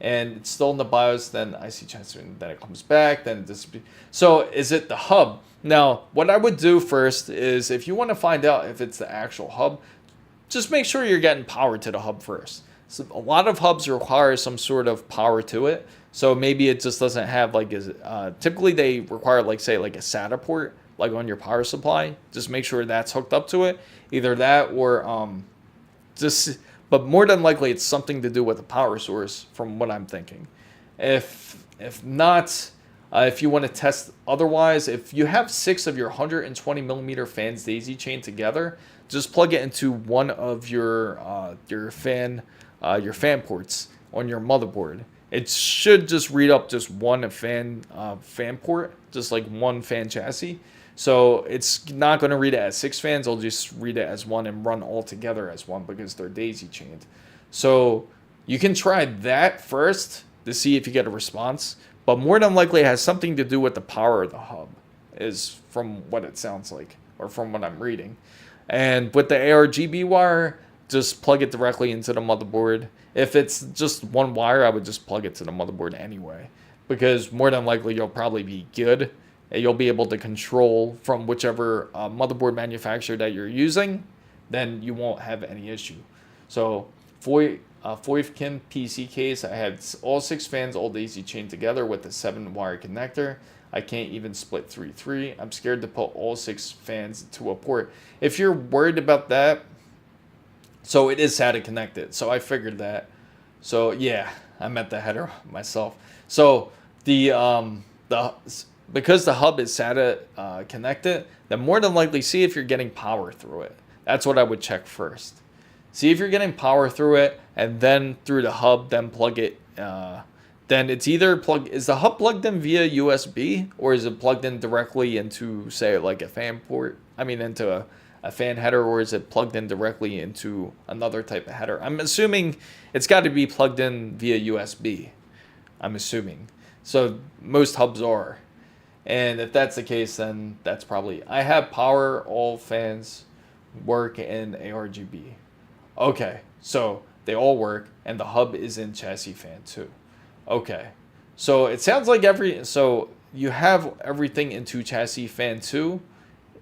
and it's still in the BIOS. Then I see chance, and then it comes back, then it disappears. So is it the hub? Now, what I would do first is, if you want to find out if it's the actual hub, just make sure you're getting power to the hub first. So a lot of hubs require some sort of power to it. So maybe it just doesn't have like typically they require like, say, like a SATA port, like on your power supply. Just make sure that's hooked up to it. Either that or but more than likely it's something to do with the power source, from what I'm thinking. If not, if you want to test otherwise, if you have 6 of your 120 millimeter fans daisy chained together, just plug it into one of your fan ports on your motherboard. It should just read up just one fan port, just like one fan chassis. So it's not going to read it as 6 fans. It'll just read it as 1 and run all together as 1, because they're daisy chained. So you can try that first to see if you get a response. But more than likely it has something to do with the power of the hub, is from what it sounds like, or from what I'm reading. And with the ARGB wire, just plug it directly into the motherboard. If it's just one wire, I would just plug it to the motherboard anyway, because more than likely you'll probably be good. you'll be able to control from whichever motherboard manufacturer that you're using, then you won't have any issue. So for Kim PC case, I had all 6 fans all daisy chained together with a 7-wire connector. I can't even split 3-3. I'm scared to put all 6 fans to a port. If you're worried about that, so it is SATA connected. So I figured that. So yeah, I meant the header myself. So because the hub is SATA connected, then more than likely see if you're getting power through it. That's what I would check first. See if you're getting power through it, and then through the hub, then plug it. Then it's either is the hub plugged in via USB, or is it plugged in directly into, say, like a fan port? I mean, into a fan header, or is it plugged in directly into another type of header? I'm assuming it's got to be plugged in via USB. I'm assuming. So most hubs are. And if that's the case, then that's probably... I have power, all fans work in ARGB. Okay, so they all work, and the hub is in chassis fan too. Okay, so it sounds like so you have everything into chassis fan 2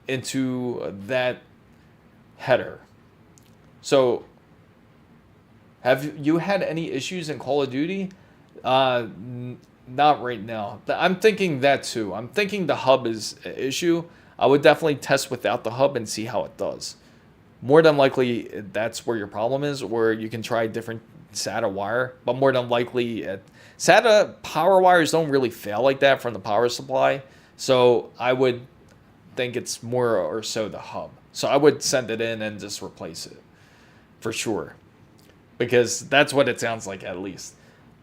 into that header. So have you had any issues in Call of Duty? Not right now. I'm thinking that too. I'm thinking the hub is an issue. I would definitely test without the hub and see how it does. More than likely, that's where your problem is, or you can try different SATA wire. But more than likely, SATA power wires don't really fail like that from the power supply. So I would think it's more or so the hub. So I would send it in and just replace it for sure, because that's what it sounds like at least.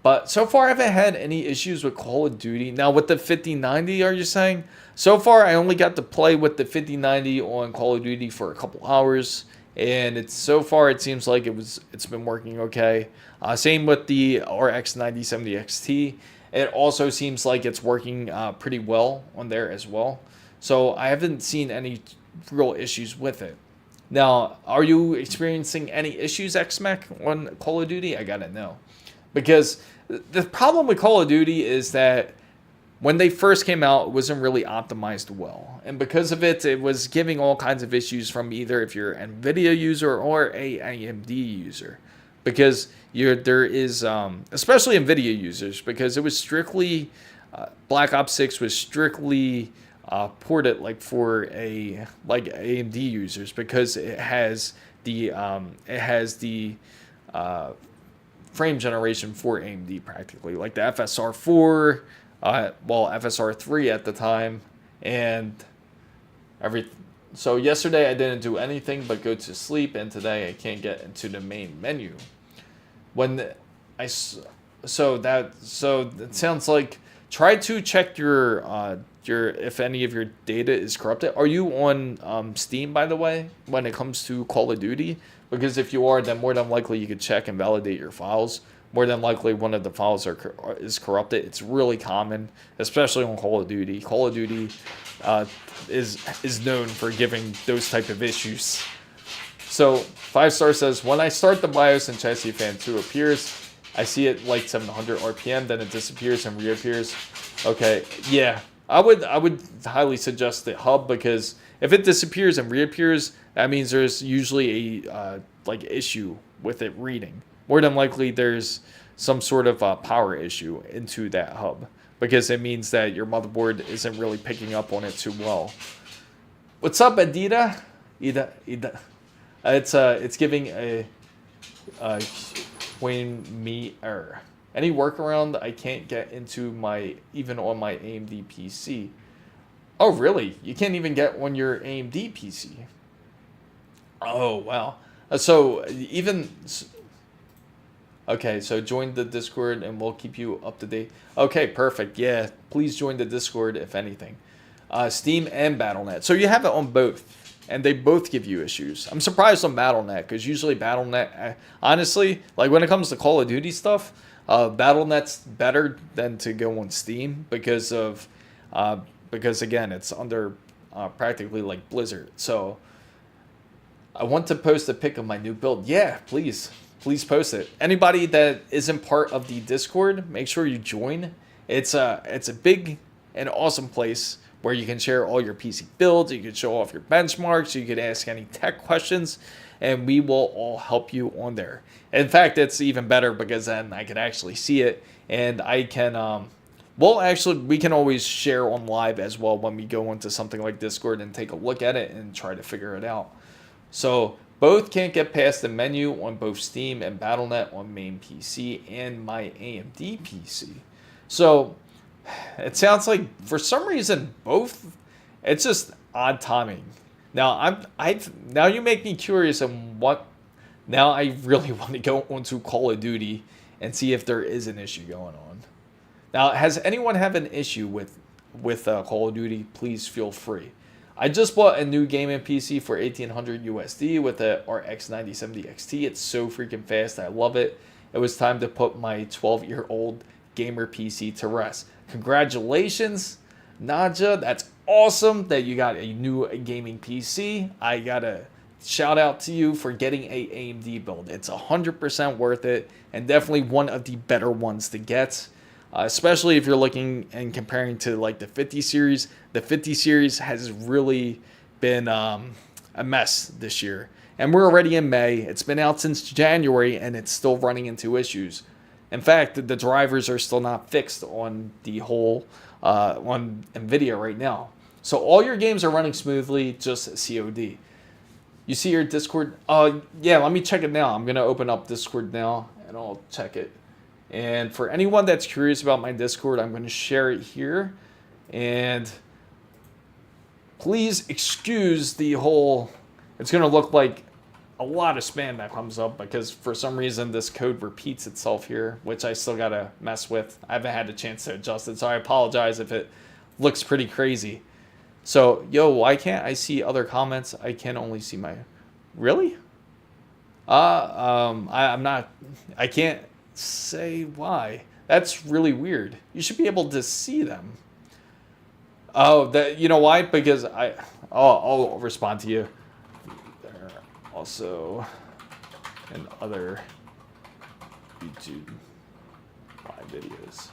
But so far, I haven't had any issues with Call of Duty. Now, with the 5090, are you saying? So far, I only got to play with the 5090 on Call of Duty for a couple hours, and so far it seems like it's been working okay. Same with the RX 9070 XT. It also seems like it's working pretty well on there as well. So I haven't seen any real issues with it. Now, are you experiencing any issues, XMAC, on Call of Duty? I gotta know. Because the problem with Call of Duty is that when they first came out, it wasn't really optimized well. And because of it, it was giving all kinds of issues from either if you're an NVIDIA user or a AMD user. Because there is, especially NVIDIA users, because it was strictly, Black Ops 6 was strictly ported like for AMD users, because it has the frame generation for AMD practically, like the FSR4, FSR3 at the time, and so yesterday I didn't do anything but go to sleep, and today I can't get into the main menu. So it sounds like, try to check your if any of your data is corrupted. Are you on Steam, by the way, when it comes to Call of Duty? Because if you are, then more than likely you could check and validate your files. More than likely one of the files is corrupted. It's really common, especially on Call of Duty. Call of Duty is known for giving those type of issues. So 5-star says, when I start the BIOS and chassis fan 2 appears, I see it like 700 RPM, then it disappears and reappears. Okay, yeah, I would highly suggest the hub, because if it disappears and reappears, that means there's usually a issue with it reading. More than likely, there's some sort of power issue into that hub, because it means that your motherboard isn't really picking up on it too well. What's up, Adida? Ida. It's giving a when me error. Any workaround I can't get into even on my AMD PC. Oh, really? You can't even get on your AMD PC? Oh, wow. Okay, so join the Discord and we'll keep you up to date. Okay, perfect. Yeah, please join the Discord if anything. Steam and Battle.net. So you have it on both, and they both give you issues. I'm surprised on Battle.net, because usually Battle.net, honestly, like when it comes to Call of Duty stuff, Battle.net's better than to go on Steam, because again, it's under practically like Blizzard. So I want to post a pic of my new build. Yeah, please post it. Anybody that isn't part of the Discord, make sure you join. It's a big and awesome place where you can share all your PC builds, you can show off your benchmarks, you can ask any tech questions, and we will all help you on there. In fact, it's even better because then I can actually see it, and I can, well, actually, we can always share on live as well when we go into something like Discord and take a look at it and try to figure it out. So both can't get past the menu on both Steam and Battle.net on main PC and my AMD PC. So it sounds like for some reason both, it's just odd timing. Now now you make me curious on what. Now I really want to go onto Call of Duty and see if there is an issue going on. Now, has anyone have an issue with Call of Duty? Please feel free. I just bought a new gaming PC for $1,800 USD with a RX 9070 XT. It's so freaking fast. I love it. It was time to put my 12-year-old gamer PC to rest. Congratulations, Naja. That's awesome that you got a new gaming PC. I got to shout out to you for getting a AMD build. It's 100% worth it and definitely one of the better ones to get. Especially if you're looking and comparing to like the 50 series. The 50 series has really been a mess this year. And we're already in May. It's been out since January and it's still running into issues. In fact, the drivers are still not fixed on the whole on NVIDIA right now. So all your games are running smoothly, just COD. You see your Discord? Yeah, let me check it now. I'm going to open up Discord now and I'll check it. And for anyone that's curious about my Discord, I'm going to share it here. And please excuse the whole, it's going to look like a lot of spam that comes up because for some reason this code repeats itself here, which I still got to mess with. I haven't had a chance to adjust it, so I apologize if it looks pretty crazy. So, yo, why can't I see other comments? I can only see my, really? I'm not, I can't say why. That's really weird. You should be able to see them. Oh, that, you know why? Because I'll respond to you. There are also in other YouTube live videos.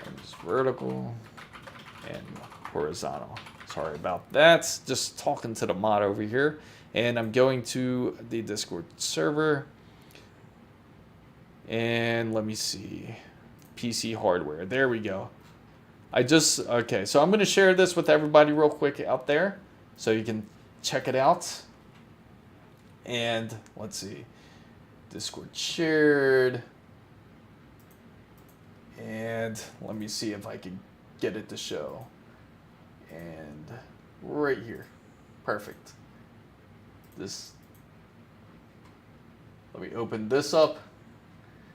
One's vertical and horizontal. Sorry about that. Just talking to the mod over here. And I'm going to the Discord server. And let me see. PC hardware. There we go. Okay, so I'm going to share this with everybody real quick out there so you can check it out. And let's see. Discord shared. And let me see if I can get it to show. And right here. Perfect. Let me open this up.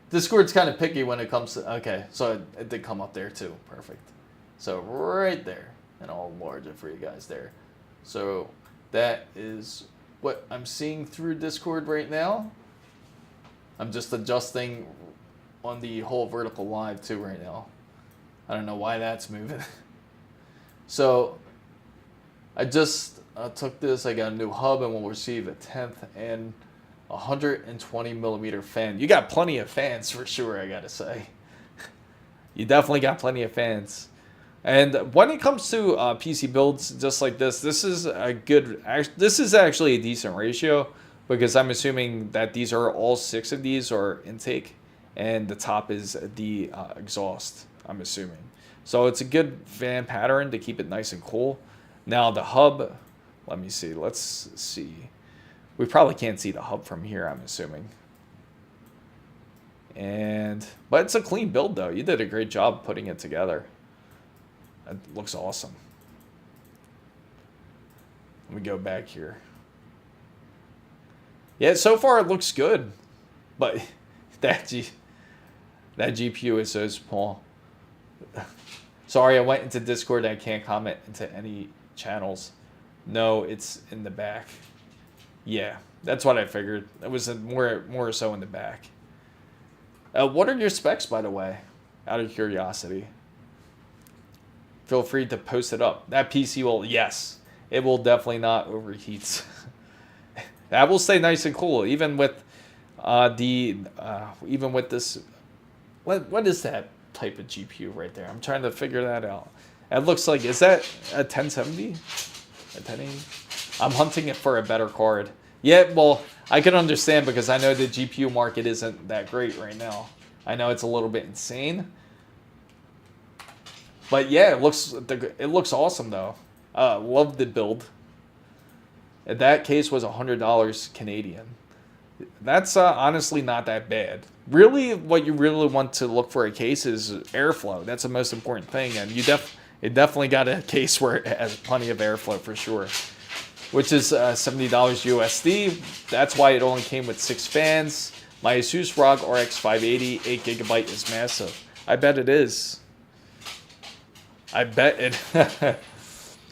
Discord's kind of picky when it comes to, okay, so it did come up there too. Perfect. So right there, and I'll enlarge it for you guys there. So that is what I'm seeing through Discord right now. I'm just adjusting on the whole vertical live too right now. I don't know why that's moving. So I just took this, I got a new hub and we'll receive a 10th and 120 millimeter fan. You got plenty of fans for sure, I gotta say. You definitely got plenty of fans. And when it comes to PC builds just like this is this is actually a decent ratio because I'm assuming that these are all 6 of these are intake and the top is the exhaust, I'm assuming. So it's a good fan pattern to keep it nice and cool. Now the hub, let me see, let's see. We probably can't see the hub from here, I'm assuming. But it's a clean build though. You did a great job putting it together. It looks awesome. Let me go back here. Yeah, so far it looks good. But that GPU is so small. Sorry, I went into Discord and I can't comment into any channels. No, it's in the back. Yeah, that's what I figured. It was more so in the back. What are your specs, by the way? Out of curiosity. Feel free to post it up. That PC will, yes, it will definitely not overheat. That will stay nice and cool, even with this. What is that type of GPU right there? I'm trying to figure that out. It looks like, is that a 1070? A 1080? I'm hunting it for a better card. Yeah, well, I can understand because I know the GPU market isn't that great right now. I know it's a little bit insane. But yeah, it looks awesome though. Love the build. In that case was $100 Canadian. That's honestly not that bad. Really, what you really want to look for a case is airflow. That's the most important thing, and it definitely got a case where it has plenty of airflow for sure. Which is $70 USD. That's why it only came with 6 fans. My ASUS ROG RX 580 8GB is massive. I bet it is. I bet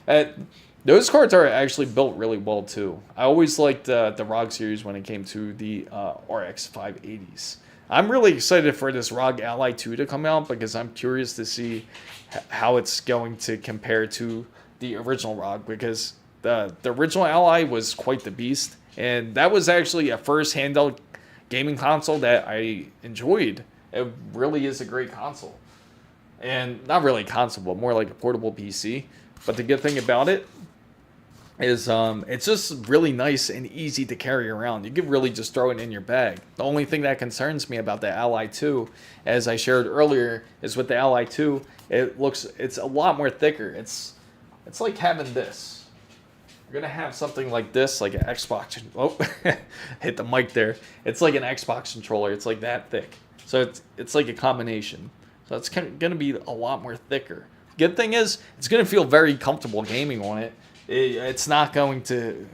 it. Those cards are actually built really well too. I always liked the ROG series when it came to the RX 580s. I'm really excited for this ROG Ally 2 to come out because I'm curious to see how it's going to compare to the original ROG, because the original Ally was quite the beast, and that was actually a first handheld gaming console that I enjoyed. It really is a great console. And not really a console, but more like a portable PC. But the good thing about it is it's just really nice and easy to carry around. You could really just throw it in your bag. The only thing that concerns me about the Ally 2, as I shared earlier, is with the Ally 2, it's a lot more thicker. It's like having this. You're gonna have something like this, like an Xbox. Oh, hit the mic there. It's like an Xbox controller. It's like that thick. So it's like a combination. So it's gonna be a lot more thicker. Good thing is, it's gonna feel very comfortable gaming on it. It's not going to.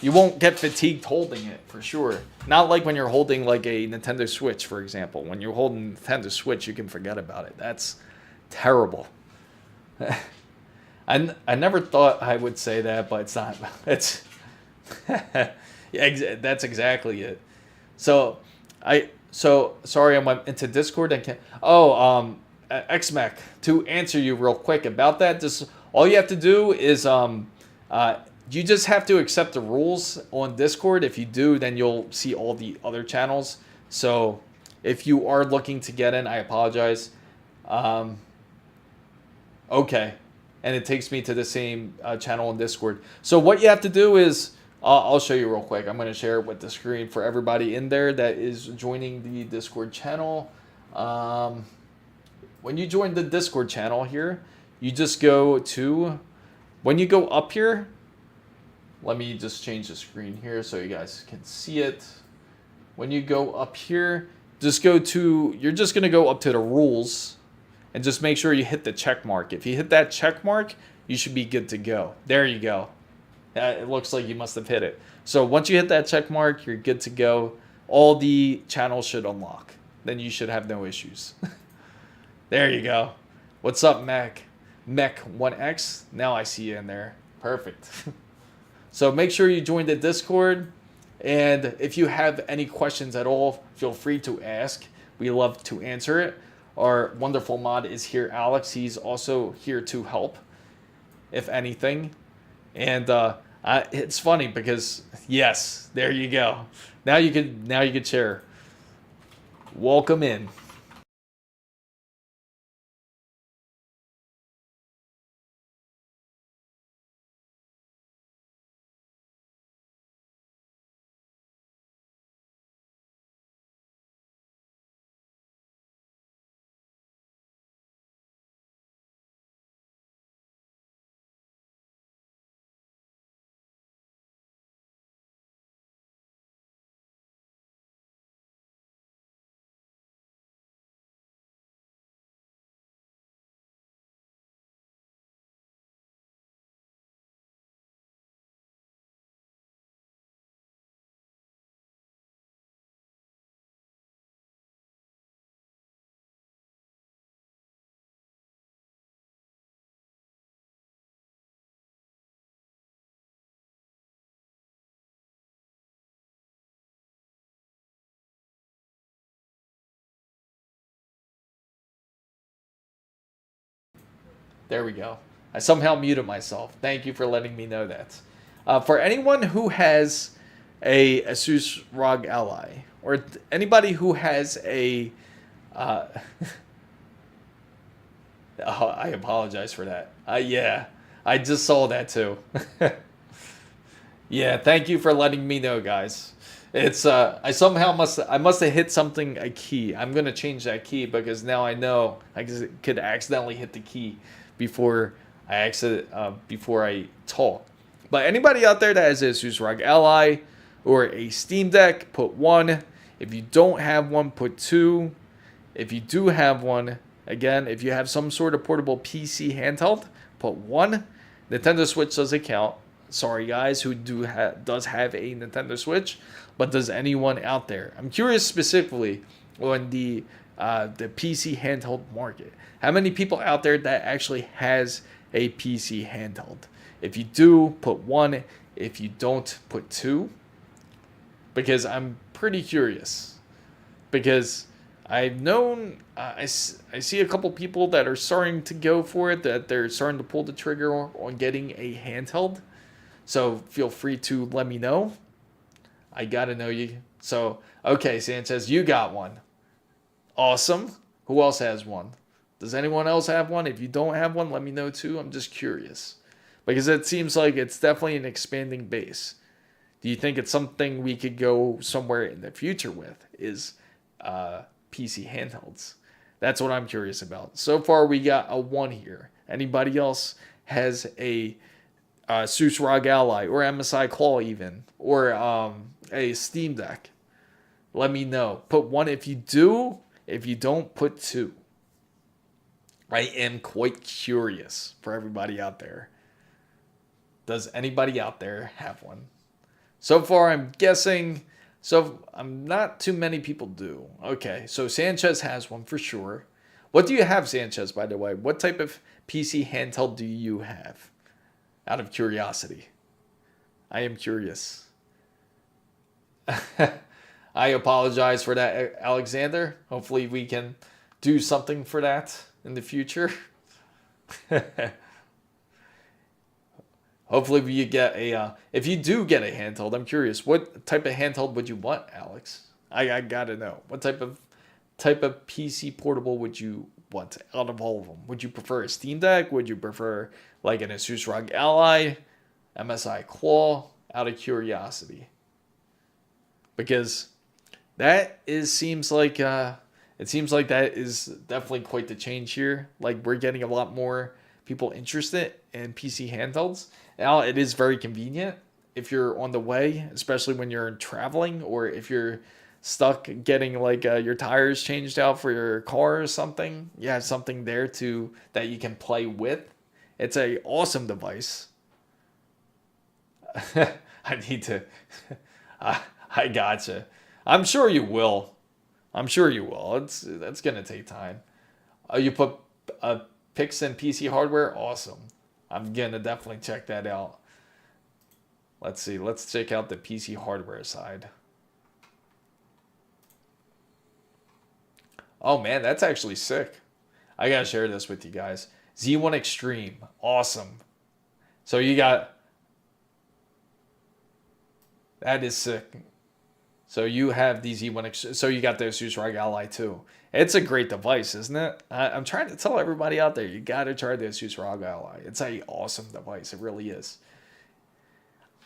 You won't get fatigued holding it for sure. Not like when you're holding like a Nintendo Switch, for example. When you're holding Nintendo Switch, you can forget about it. That's terrible. I never thought I would say that, but it's not. It's yeah, that's exactly it. So sorry I went into Discord and can't. XMAC, to answer you real quick about that. Just all you have to do is you just have to accept the rules on Discord. If you do, then you'll see all the other channels. So if you are looking to get in, I apologize. Okay. And it takes me to the same channel on Discord. So what you have to do is, I'll show you real quick. I'm going to share it with the screen for everybody in there that is joining the Discord channel. When you join the Discord channel here, you just go to, when you go up here, let me just change the screen here so you guys can see it. When you go up here, just go to, you're just going to go up to the rules. And just make sure you hit the check mark. If you hit that check mark, you should be good to go. There you go. It looks like you must have hit it. So once you hit that check mark, you're good to go. All the channels should unlock. Then you should have no issues. There you go. What's up, Mech1X? Now I see you in there. Perfect. So make sure you join the Discord. And if you have any questions at all, feel free to ask. We love to answer it. Our wonderful mod is here, Alex. He's also here to help, if anything. And it's funny because, yes, there you go. Now you could share. Welcome in. There we go. I somehow muted myself. Thank you for letting me know that. For anyone who has a ASUS ROG Ally, or anybody who has a Oh, I apologize for that. Yeah, I just saw that too. Yeah, thank you for letting me know, guys. It's I must have hit something, a key. I'm gonna change that key because now I know I could accidentally hit the key before before I talk. But anybody out there that has ASUS ROG Ally or a Steam Deck, put 1. If you don't have one, put 2. If you do have one, again, if you have some sort of portable PC handheld, put 1. Nintendo Switch doesn't count. Sorry, guys, who does have a Nintendo Switch, but does anyone out there? I'm curious specifically on the PC handheld market. How many people out there that actually has a PC handheld? If you do, put 1. If you don't, put 2. Because I'm pretty curious. Because I've known, I see a couple people that are starting to go for it, that they're starting to pull the trigger on getting a handheld. So feel free to let me know. I gotta know you. So, okay, Sanchez, you got one. Awesome. Who else has one? Does anyone else have one? If you don't have one, let me know too. I'm just curious. Because it seems like it's definitely an expanding base. Do you think it's something we could go somewhere in the future with? Is PC handhelds? That's what I'm curious about. So far, we got a 1 here. Anybody else has a ASUS ROG Ally or MSI Claw even, or a Steam Deck? Let me know. Put 1 if you do. If you don't, put 2. I am quite curious for everybody out there. Does anybody out there have one? So far, I'm guessing. So I'm not too many people do. Okay, so Sanchez has one for sure. What do you have, Sanchez, by the way? What type of PC handheld do you have? Out of curiosity. I am curious. I apologize for that, Alexander. Hopefully we can do something for that in the future. Hopefully you get a, if you do get a handheld, I'm curious, what type of handheld would you want, Alex? I gotta know. What type of PC portable would you want out of all of them? Would you prefer a Steam Deck? Would you prefer like an ASUS ROG Ally, MSI Claw? Out of curiosity, because that seems like that is definitely quite the change here. Like we're getting a lot more people interested in PC handhelds. Now it is very convenient if you're on the way, especially when you're traveling or if you're stuck getting like your tires changed out for your car or something. You have something there that you can play with. It's a awesome device. I need to. I gotcha. I'm sure you will. I'm sure you will. That's gonna take time. You put pics in PC hardware. Awesome. I'm gonna definitely check that out. Let's see. Let's check out the PC hardware side. Oh man, that's actually sick. I gotta share this with you guys. Z1 Extreme. Awesome. So you got. That is sick. So you have the Z1 so you got the ASUS ROG Ally too. It's a great device, isn't it? I'm trying to tell everybody out there, you gotta try the ASUS ROG Ally. It's an awesome device. It really is.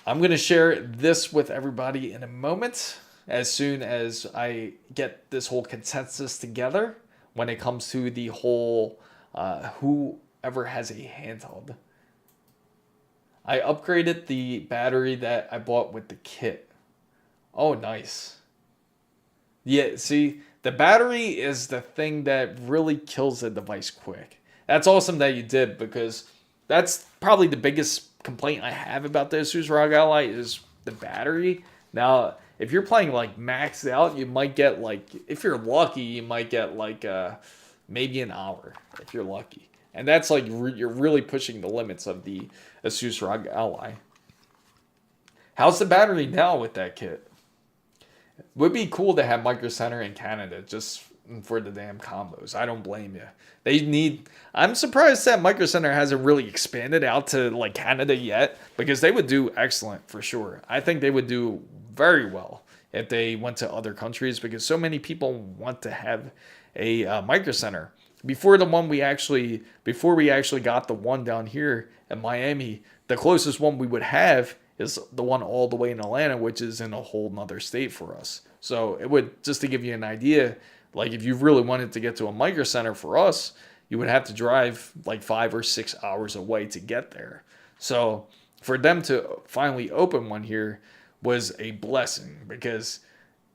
I'm gonna share this with everybody in a moment, as soon as I get this whole consensus together when it comes to the whole whoever has a handheld. I upgraded the battery that I bought with the kit. Oh, nice. Yeah, see, the battery is the thing that really kills the device quick. That's awesome that you did, because that's probably the biggest complaint I have about the ASUS ROG Ally is the battery. Now, if you're playing like maxed out, you might get like, if you're lucky, you might get like maybe an hour if you're lucky. And that's like, you're really pushing the limits of the ASUS ROG Ally. How's the battery now with that kit? Would be cool to have Micro Center in Canada just for the damn combos. I don't blame you. I'm surprised that Micro Center hasn't really expanded out to like Canada yet, because they would do excellent for sure. I think they would do very well if they went to other countries, because so many people want to have a Micro Center. before we actually got the one down here in Miami, the closest one we would have is the one all the way in Atlanta, which is in a whole nother state for us. So it would, just to give you an idea, like if you really wanted to get to a micro center for us, you would have to drive like 5 or 6 hours away to get there. So for them to finally open one here was a blessing, because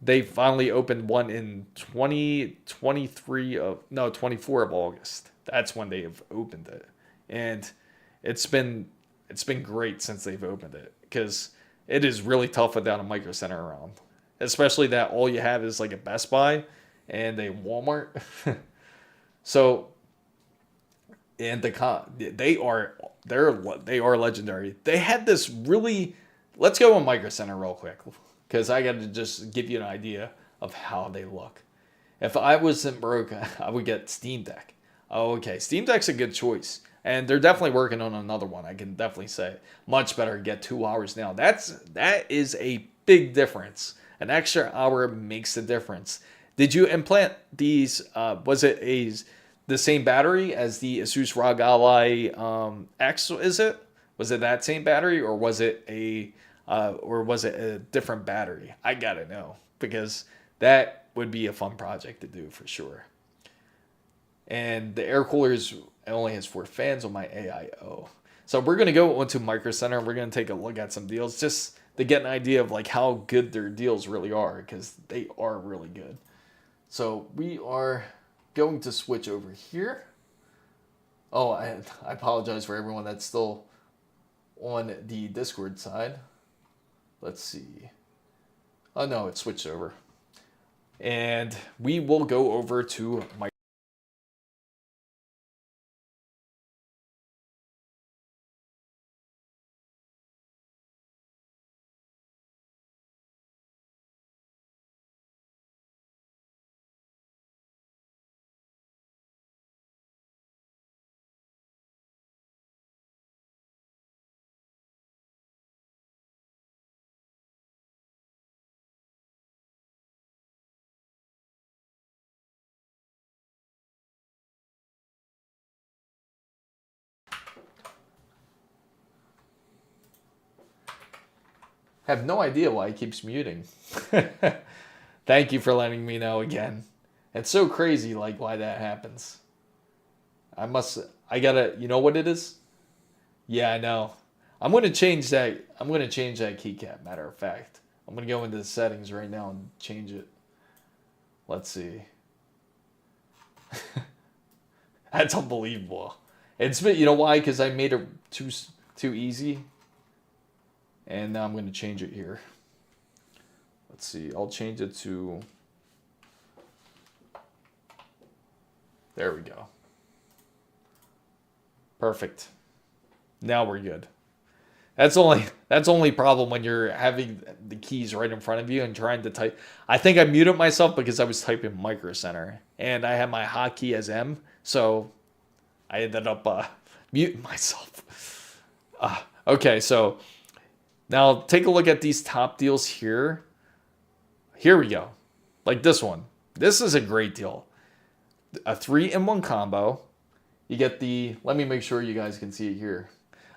they finally opened one in 24 of August. That's when they have opened it. And it's been great since they've opened it, because it is really tough without a micro center around. Especially that all you have is like a Best Buy and a Walmart. So, and they are legendary. They had this really, let's go on micro center real quick, because I got to just give you an idea of how they look. If I wasn't broke, I would get Steam Deck. Oh, okay, Steam Deck's a good choice. And they're definitely working on another one. I can definitely say much better. Get 2 hours now. That is a big difference. An extra hour makes a difference. Did you implant these? Was it the same battery as the ASUS ROG Ally X? Was it that same battery, or was it a different battery? I gotta know, because that would be a fun project to do for sure. And the air coolers only has 4 fans on my AIO. So we're gonna go into Micro Center and we're gonna take a look at some deals, just to get an idea of like how good their deals really are, because they are really good. So we are going to switch over here. Oh, I apologize for everyone that's still on the Discord side. Let's see. Oh no, it switched over. And we will go over to my have no idea why it keeps muting. Thank you for letting me know again. It's so crazy, like, why that happens. You know what it is? Yeah, I know. I'm going to change that keycap, matter of fact. I'm going to go into the settings right now and change it. Let's see. That's unbelievable. You know why? Because I made it too easy. And now I'm going to change it here. Let's see. I'll change it to... There we go. Perfect. Now we're good. That's only problem when you're having the keys right in front of you and trying to type. I think I muted myself because I was typing Micro Center and I had my hotkey as M, so I ended up muting myself. Okay, so now take a look at these top deals here. Here we go. Like this one. This is a great deal. A 3-in-1 combo. You get let me make sure you guys can see it here.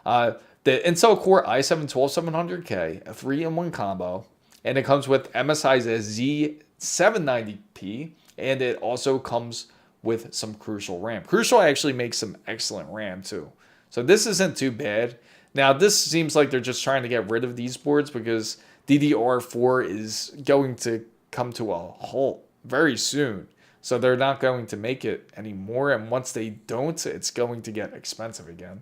The Intel Core i7-12700K, a 3-in-1 combo, and it comes with MSI's Z790p, and it also comes with some Crucial RAM. Crucial actually makes some excellent RAM too. So this isn't too bad. Now this seems like they're just trying to get rid of these boards because DDR4 is going to come to a halt very soon. So they're not going to make it anymore, and once they don't, it's going to get expensive again.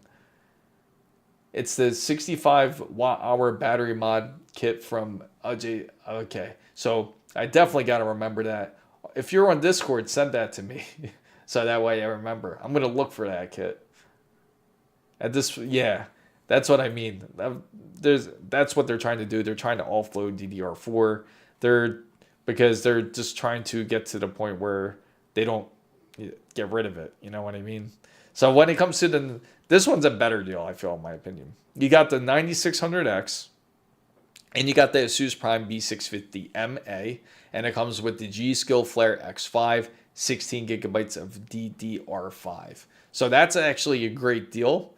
It's the 65 watt-hour battery mod kit from Okay, so I definitely got to remember that. If you're on Discord, send that to me, so that way I remember. I'm gonna look for that kit. Yeah, that's what I mean. That's what they're trying to do. They're trying to offload DDR4. Because they're just trying to get to the point where they don't get rid of it. You know what I mean? So when it comes to this one's a better deal, I feel, in my opinion. You got the 9600X, and you got the ASUS Prime B650MA, and it comes with the G.Skill Flare X5, 16 gigabytes of DDR5. So that's actually a great deal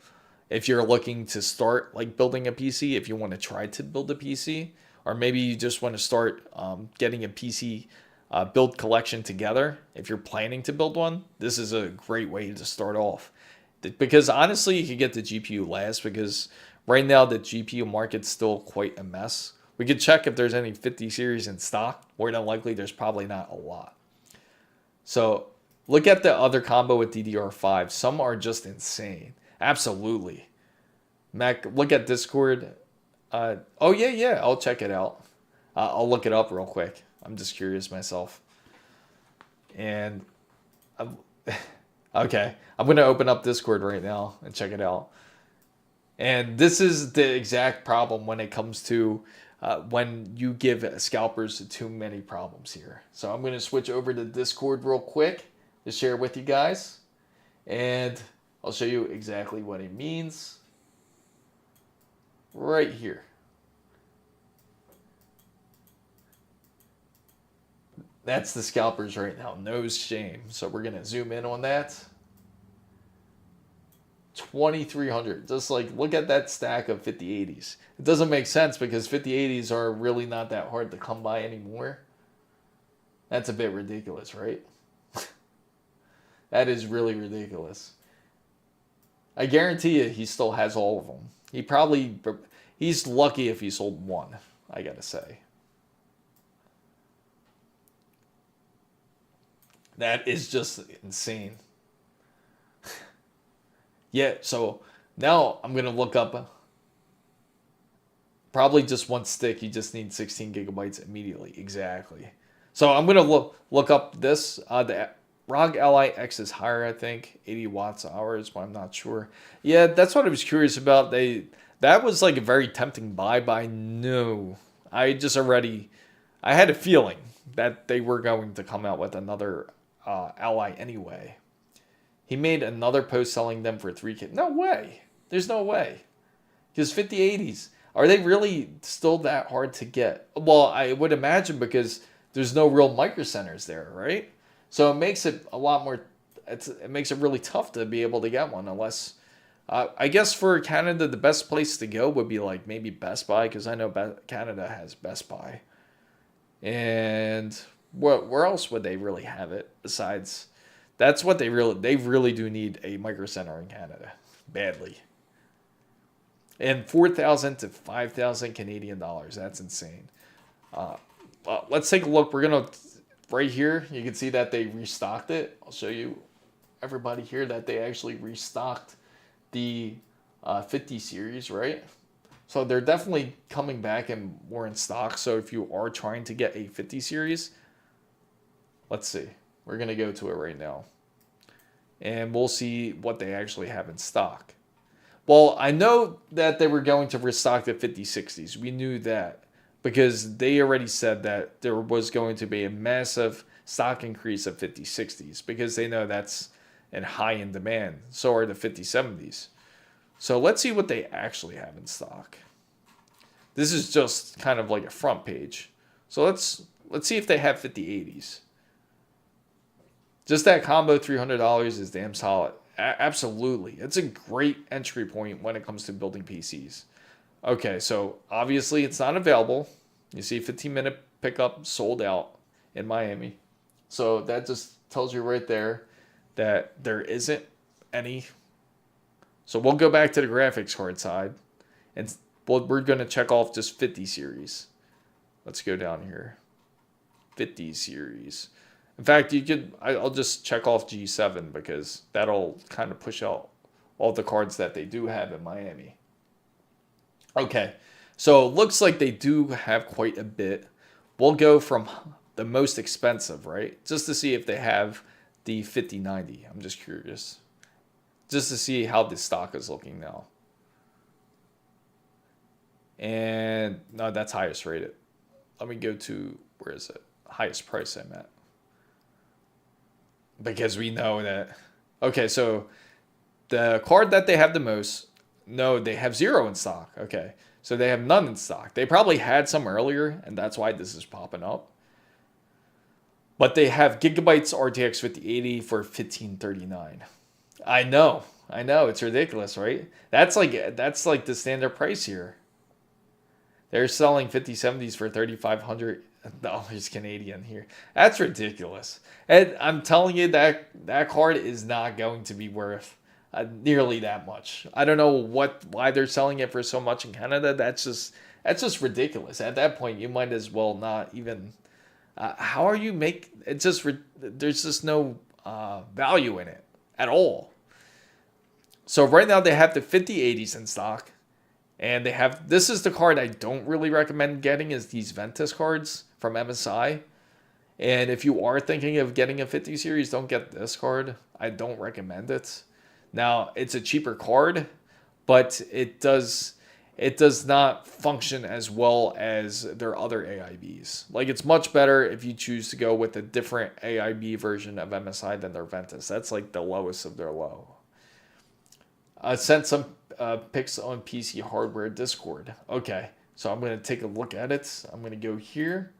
if you're looking to start like building a PC, if you want to try to build a PC, or maybe you just want to start getting a PC build collection together. If you're planning to build one, this is a great way to start off. Because honestly, you could get the GPU last, because right now the GPU market's still quite a mess. We could check if there's any 50 series in stock. More than likely, there's probably not a lot. So look at the other combo with DDR5. Some are just insane. Absolutely. Mac, look at Discord. Oh, yeah, I'll check it out. I'll look it up real quick. I'm just curious myself. And okay, I'm going to open up Discord right now and check it out. And this is the exact problem when it comes to when you give scalpers too many problems here. So I'm going to switch over to Discord real quick to share with you guys. And I'll show you exactly what it means right here. That's the scalpers right now, no shame. So we're going to zoom in on that. 2,300. Just like, look at that stack of 5080s. It doesn't make sense because 5080s are really not that hard to come by anymore. That's a bit ridiculous, right? That is really ridiculous. I guarantee you he still has all of them. He's lucky if he sold one, I gotta say. That is just insane. Yeah, so now I'm going to look up probably just one stick. You just need 16 gigabytes immediately. Exactly. So I'm going to look up this. The ROG Ally X is higher, I think. 80 watts hours, but I'm not sure. Yeah, that's what I was curious about. That was like a very tempting buy, but I knew. I had a feeling that they were going to come out with another Ally anyway. He made another post selling them for $3K. No way. There's no way. Because 5080s, are they really still that hard to get? Well, I would imagine because there's no real micro centers there, right? So it makes it a lot more, it makes it really tough to be able to get one unless, I guess for Canada, the best place to go would be like maybe Best Buy, because I know Canada has Best Buy. And where else would they really have it besides... That's what they really do need a micro center in Canada badly. And 4,000 to 5,000 Canadian dollars. That's insane. Let's take a look. We're going to, right here, you can see that they restocked it. I'll show you everybody here that they actually restocked the 50 series, right? So they're definitely coming back and more in stock. So if you are trying to get a 50 series, let's see. We're going to go to it right now. And we'll see what they actually have in stock. Well, I know that they were going to restock the 5060s. We knew that because they already said that there was going to be a massive stock increase of 5060s because they know that's in high in demand. So are the 5070s. So let's see what they actually have in stock. This is just kind of like a front page. So let's see if they have 5080s. Just that combo $300 is damn solid. Absolutely. It's a great entry point when it comes to building PCs. Okay, so obviously it's not available. You see 15-minute pickup sold out in Miami. So that just tells you right there that there isn't any. So we'll go back to the graphics card side. And we're going to check off just 50 series. Let's go down here. 50 series. In fact, I'll just check off G7 because that'll kind of push out all the cards that they do have in Miami. Okay, so it looks like they do have quite a bit. We'll go from the most expensive, right? Just to see if they have the 5090. I'm just curious. Just to see how the stock is looking now. And no, that's highest rated. Let me go to, where is it? Highest price I'm at. Because we know that, okay, so the card that they have the most, no, they have 0 in stock. Okay, so they have none in stock. They probably had some earlier, and that's why this is popping up. But they have Gigabyte's RTX 5080 for $1,539. I know, it's ridiculous, right? That's like the standard price here. They're selling 5070s for $3,500 Canadian here. That's ridiculous. And I'm telling you that card is not going to be worth nearly that much. I don't know why they're selling it for so much in Canada. That's just ridiculous. At that point, you might as well not even. How are you make? It's just there's just no value in it at all. So right now they have the 5080s in stock, and they have, this is the card I don't really recommend getting, is these Ventus cards from MSI. And if you are thinking of getting a 50 series, don't get this card. I don't recommend it. Now it's a cheaper card, but it does not function as well as their other AIBs. Like, it's much better if you choose to go with a different AIB version of MSI than their Ventus. That's like the lowest of their low. I sent some pics on PC hardware Discord. Okay, so I'm going to take a look at it. I'm going to go here.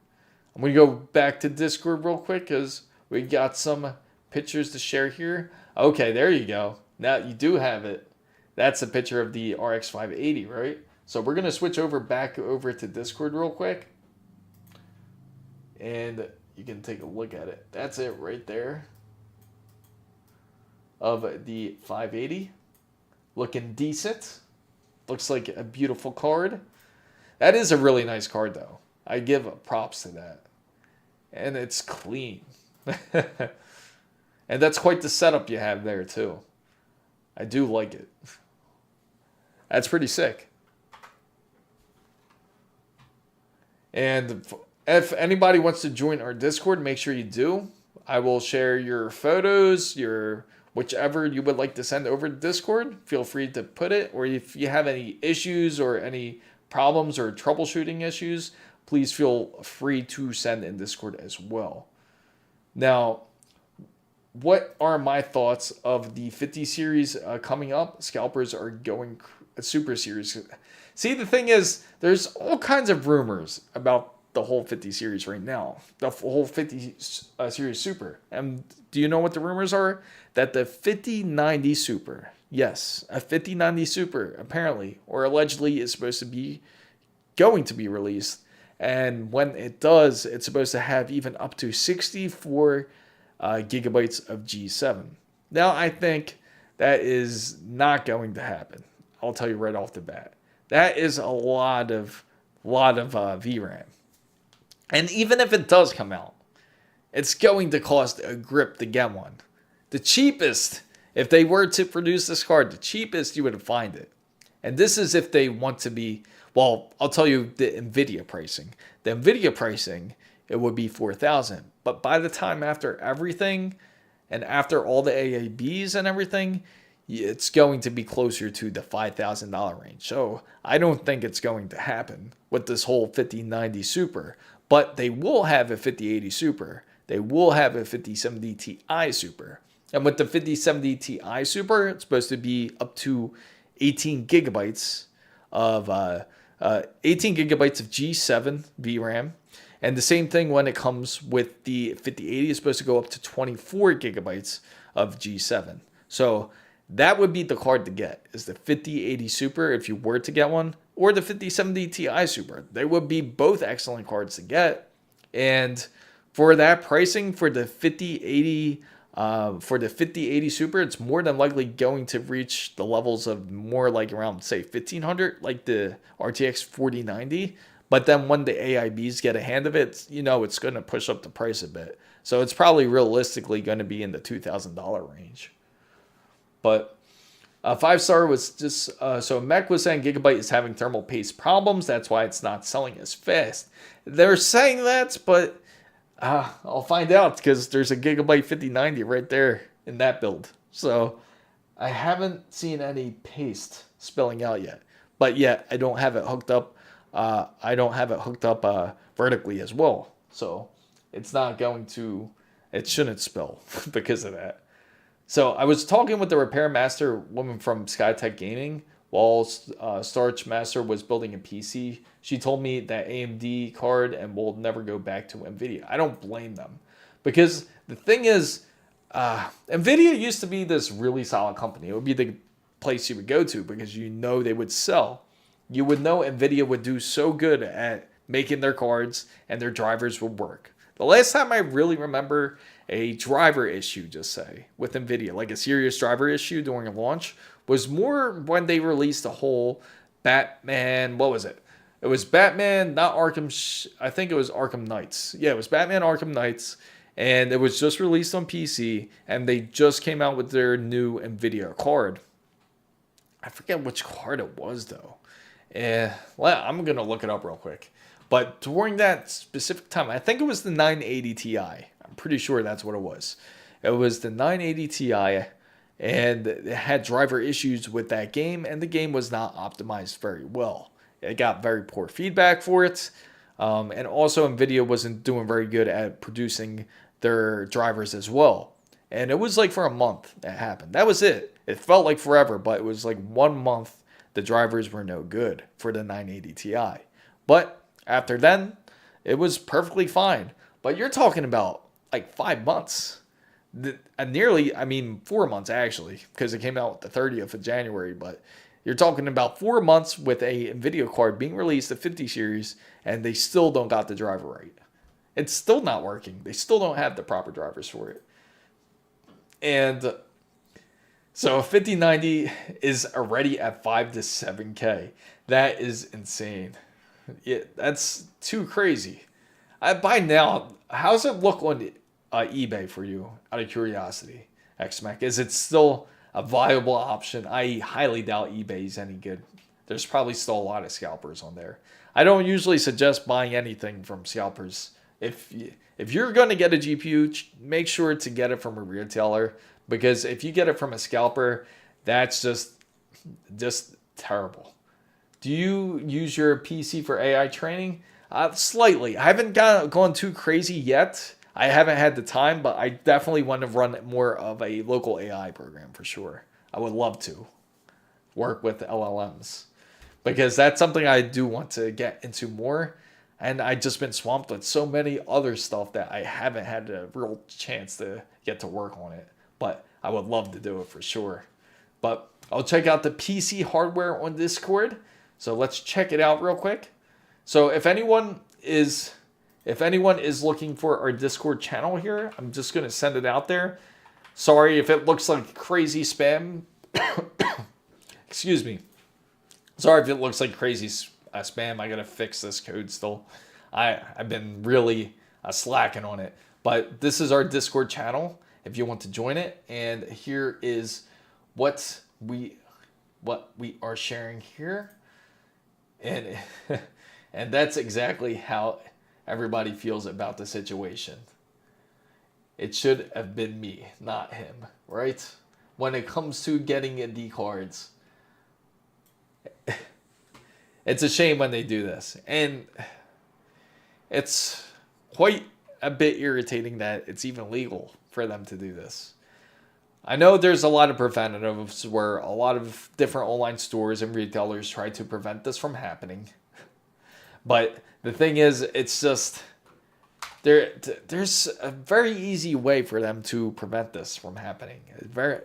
I'm going to go back to Discord real quick because we got some pictures to share here. Okay, there you go. Now you do have it. That's a picture of the RX 580, right? So we're going to switch back over to Discord real quick. And you can take a look at it. That's it right there. Of the 580. Looking decent. Looks like a beautiful card. That is a really nice card, though. I give props to that. And it's clean. And that's quite the setup you have there, too. I do like it. That's pretty sick. And if anybody wants to join our Discord, make sure you do. I will share your photos, whichever you would like to send over to Discord. Feel free to put it. Or if you have any issues or any problems or troubleshooting issues, please feel free to send in Discord as well. Now, what are my thoughts of the 50 series coming up? Scalpers are going super serious. See, the thing is, there's all kinds of rumors about the whole 50 series right now. The whole 50 series Super. And do you know what the rumors are? That the 5090 Super, yes, a 5090 Super, apparently, or allegedly, is supposed to be going to be released. And when it does, it's supposed to have even up to 64 gigabytes of G7. Now, I think that is not going to happen. I'll tell you right off the bat. That is a lot of VRAM. And even if it does come out, it's going to cost a grip to get one. The cheapest, if they were to produce this card, the cheapest you would find it. And this is if they want to be, well, I'll tell you the NVIDIA pricing. The NVIDIA pricing, it would be $4,000. But by the time after everything, and after all the AABs and everything, it's going to be closer to the $5,000 range. So I don't think it's going to happen with this whole 5090 Super. But they will have a 5080 Super. They will have a 5070 Ti Super. And with the 5070 Ti Super, it's supposed to be up to 18 gigabytes of G7 VRAM. And the same thing when it comes with the 5080, it's supposed to go up to 24 gigabytes of G7. So that would be the card to get, is the 5080 Super if you were to get one, or the 5070 Ti Super. They would be both excellent cards to get. And for that pricing, for the 5080 Super, it's more than likely going to reach the levels of more like around, say, 1500, like the RTX 4090. But then when the AIBs get a hand of it, it's going to push up the price a bit. So it's probably realistically going to be in the $2,000 range. But 5-star was just, so Mech was saying Gigabyte is having thermal paste problems. That's why it's not selling as fast. They're saying that, but I'll find out because there's a Gigabyte 5090 right there in that build. So I haven't seen any paste spilling out yet. But yet I don't have it hooked up. Vertically as well. So it's not going to, it shouldn't spill because of that. So I was talking with the repair master woman from Skytech Gaming while Starch Master was building a PC. She told me that AMD card and will never go back to NVIDIA. I don't blame them. Because the thing is, NVIDIA used to be this really solid company. It would be the place you would go to because you know they would sell. You would know NVIDIA would do so good at making their cards and their drivers would work. The last time I really remember a driver issue, just say, with NVIDIA, like a serious driver issue during a launch, was more when they released a whole Batman, what was it? It was Batman, not Arkham, I think it was Arkham Knights. Yeah, it was Batman Arkham Knights, and it was just released on PC, and they just came out with their new NVIDIA card. I forget which card it was, though. Well, I'm going to look it up real quick. But during that specific time, I think it was the 980 Ti. I'm pretty sure that's what it was. It was the 980 Ti, and it had driver issues with that game, and the game was not optimized very well. It got very poor feedback for it, and also NVIDIA wasn't doing very good at producing their drivers as well. And it was like for a month that happened. That was it. It felt like forever, but it was like 1 month the drivers were no good for the 980 Ti. But after then, it was perfectly fine. But you're talking about like 5 months. Nearly, 4 months actually, because it came out the 30th of January. But you're talking about 4 months with a NVIDIA card being released, the 50 series, and they still don't got the driver right. It's still not working. They still don't have the proper drivers for it. And so 5090 is already at 5 to 7K. That is insane. Yeah, that's too crazy. By now, how does it look on eBay for you, out of curiosity, XMAC? Is it still a viable option? I highly doubt eBay is any good. There's probably still a lot of scalpers on there. I don't usually suggest buying anything from scalpers. If you're going to get a GPU, make sure to get it from a retailer, because if you get it from a scalper, that's just terrible. Do you use your PC for AI training? Slightly. I haven't gone too crazy yet. I haven't had the time, but I definitely want to run more of a local AI program for sure. I would love to work with LLMs because that's something I do want to get into more. And I've just been swamped with so many other stuff that I haven't had a real chance to get to work on it. But I would love to do it for sure. But I'll check out the PC hardware on Discord. So let's check it out real quick. So if anyone is looking for our Discord channel here, I'm just going to send it out there. Sorry if it looks like crazy spam. Excuse me. Sorry if it looks like crazy spam. I got to fix this code still. I've been really slacking on it. But this is our Discord channel if you want to join it. And here is what we are sharing here. And that's exactly how everybody feels about the situation. It should have been me, not him, right? When it comes to getting the cards, it's a shame when they do this. And it's quite a bit irritating that it's even legal for them to do this. I know there's a lot of preventatives where a lot of different online stores and retailers try to prevent this from happening. But the thing is, it's just, there's a very easy way for them to prevent this from happening.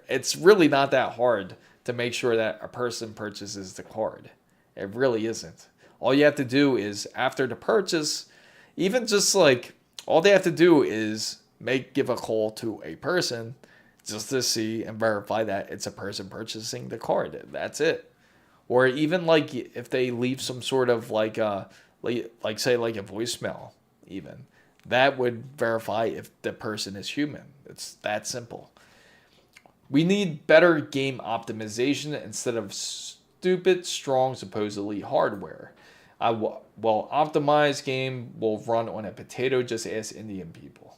It's really not that hard to make sure that a person purchases the card. It really isn't. All you have to do is, after the purchase, even just like, all they have to do is give a call to a person just to see and verify that it's a person purchasing the card. That's it. Or even like if they leave some sort of like say like a voicemail, even that would verify if the person is human. It's that simple. We need better game optimization instead of stupid, strong, supposedly hardware. Optimized game will run on a potato, just ask Indian people.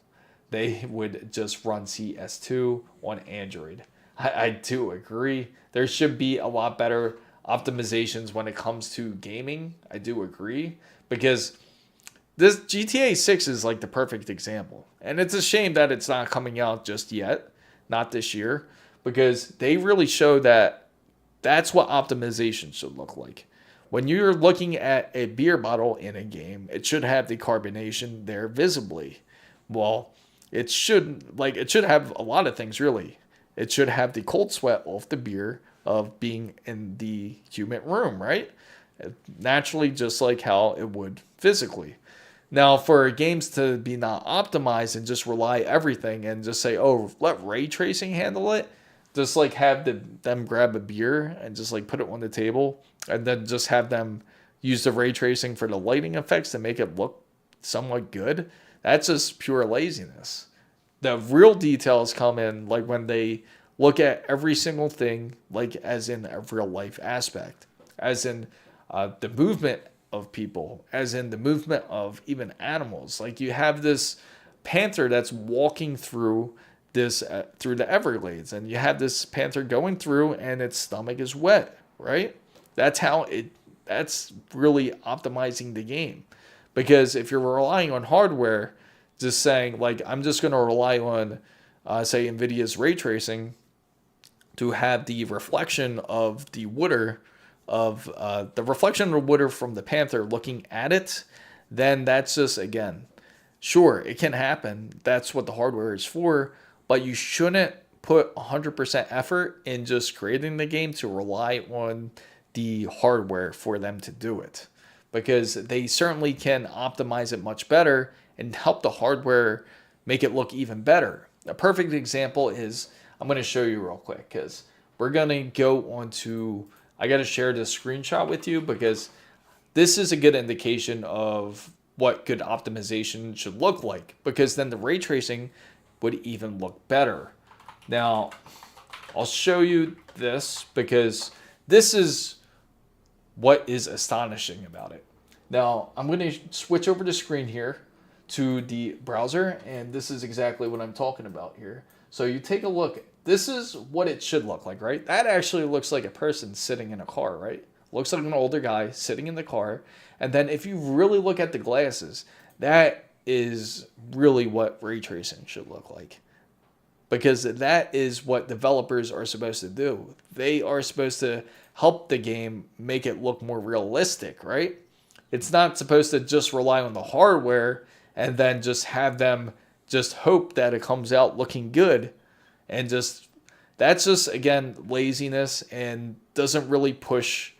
They would just run CS2 on Android. I do agree. There should be a lot better optimizations when it comes to gaming. I do agree. Because this GTA 6 is like the perfect example. And it's a shame that it's not coming out just yet. Not this year. Because they really show that that's what optimization should look like. When you're looking at a beer bottle in a game, it should have the carbonation there visibly. Well, it should have a lot of things really. It should have the cold sweat off the beer of being in the humid room, right? Naturally, just like how it would physically. Now, for games to be not optimized and just rely everything and just say, oh, let ray tracing handle it, just like have them grab a beer and just like put it on the table and then just have them use the ray tracing for the lighting effects to make it look somewhat good. That's just pure laziness. The real details come in like when they look at every single thing, like as in a real life aspect, as in the movement of people, as in the movement of even animals. Like you have this panther that's walking through this through the Everglades, and you have this panther going through, and its stomach is wet, right? That's really optimizing the game, because if you're relying on hardware, just saying like I'm just going to rely on, say NVIDIA's ray tracing to have the reflection of the water from the panther looking at it, then that's just, again, sure, it can happen. That's what the hardware is for, but you shouldn't put 100% effort in just creating the game to rely on the hardware for them to do it, because they certainly can optimize it much better and help the hardware make it look even better. A perfect example is, I'm going to show you real quick, because we're going to go on to, I got to share this screenshot with you because this is a good indication of what good optimization should look like, because then the ray tracing would even look better. Now, I'll show you this because this is what is astonishing about it. Now, I'm going to switch over the screen here to the browser, and this is exactly what I'm talking about here. So you take a look. This is what it should look like, right? That actually looks like a person sitting in a car, right? Looks like an older guy sitting in the car. And then if you really look at the glasses, that is really what ray tracing should look like, because that is what developers are supposed to do. They are supposed to help the game make it look more realistic, right? It's not supposed to just rely on the hardware and then just have them just hope that it comes out looking good. And just, that's just, again, laziness, and doesn't really push,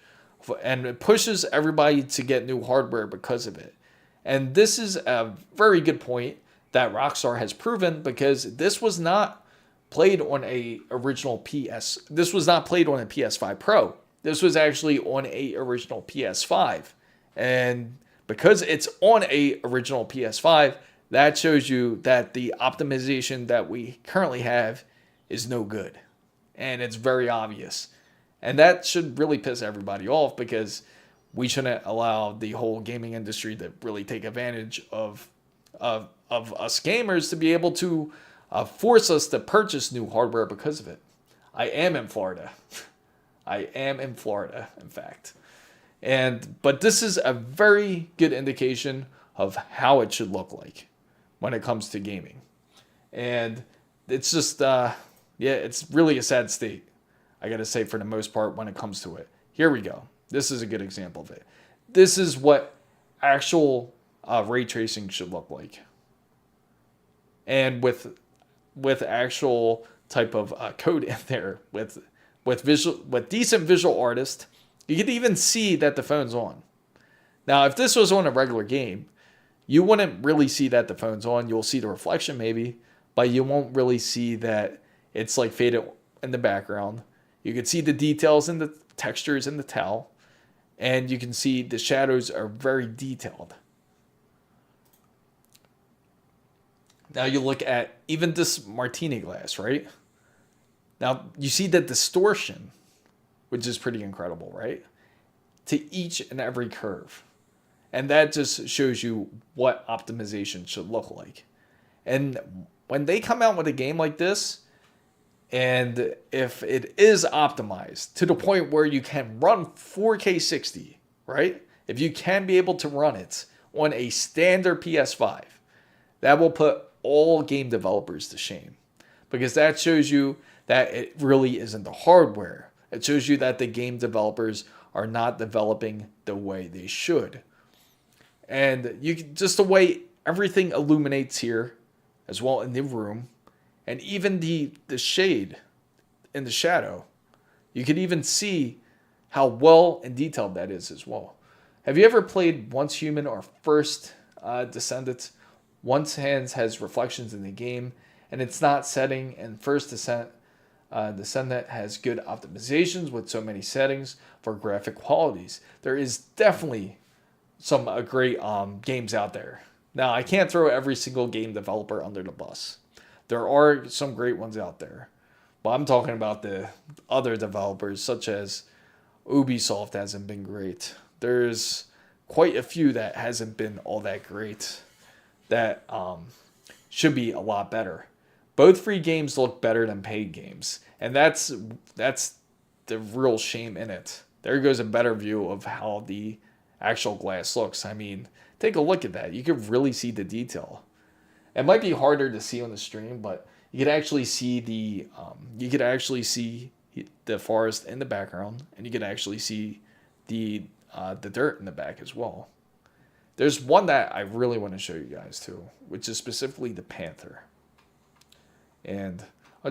and it pushes everybody to get new hardware because of it. And this is a very good point that Rockstar has proven, because this was not played on this was not played on a PS5 Pro. This was actually on a original PS5. And because it's on a original PS5, that shows you that the optimization that we currently have is no good. And it's very obvious. And that should really piss everybody off, because we shouldn't allow the whole gaming industry to really take advantage of us gamers to be able to force us to purchase new hardware because of it. I am in Florida. I am in Florida, in fact. But this is a very good indication of how it should look like when it comes to gaming. And it's just, it's really a sad state, I gotta say, for the most part, when it comes to it. Here we go. This is a good example of it. This is what actual ray tracing should look like. And with actual type of code in there, with decent visual artists, you can even see that the phone's on. Now, if this was on a regular game, you wouldn't really see that the phone's on. You'll see the reflection maybe, but you won't really see that it's like faded in the background. You can see the details and the textures in the towel, and you can see the shadows are very detailed. Now you look at even this martini glass, right? Now you see the distortion, which is pretty incredible, right? To each and every curve. And that just shows you what optimization should look like. And when they come out with a game like this, and if it is optimized to the point where you can run 4K 60, right? If you can be able to run it on a standard PS5, that will put all game developers to shame, because that shows you that it really isn't the hardware. It shows you that the game developers are not developing the way they should. And just the way everything illuminates here, as well in the room, and even the shade in the shadow. You can even see how well and detailed that is as well. Have you ever played Once Human or First Descendant? Once Hands has reflections in the game, and it's not setting, and First Descendant has good optimizations with so many settings for graphic qualities. There is definitely some great games out there. Now, I can't throw every single game developer under the bus. There are some great ones out there. But I'm talking about the other developers, such as Ubisoft hasn't been great. There's quite a few that hasn't been all that great that should be a lot better. Both free games look better than paid games. And that's the real shame in it. There goes a better view of how the actual glass looks. I mean, take a look at that. You can really see the detail. It might be harder to see on the stream, but you could actually see the forest in the background, and you can actually see the dirt in the back as well. There's one that I really want to show you guys too, which is specifically the Panther. And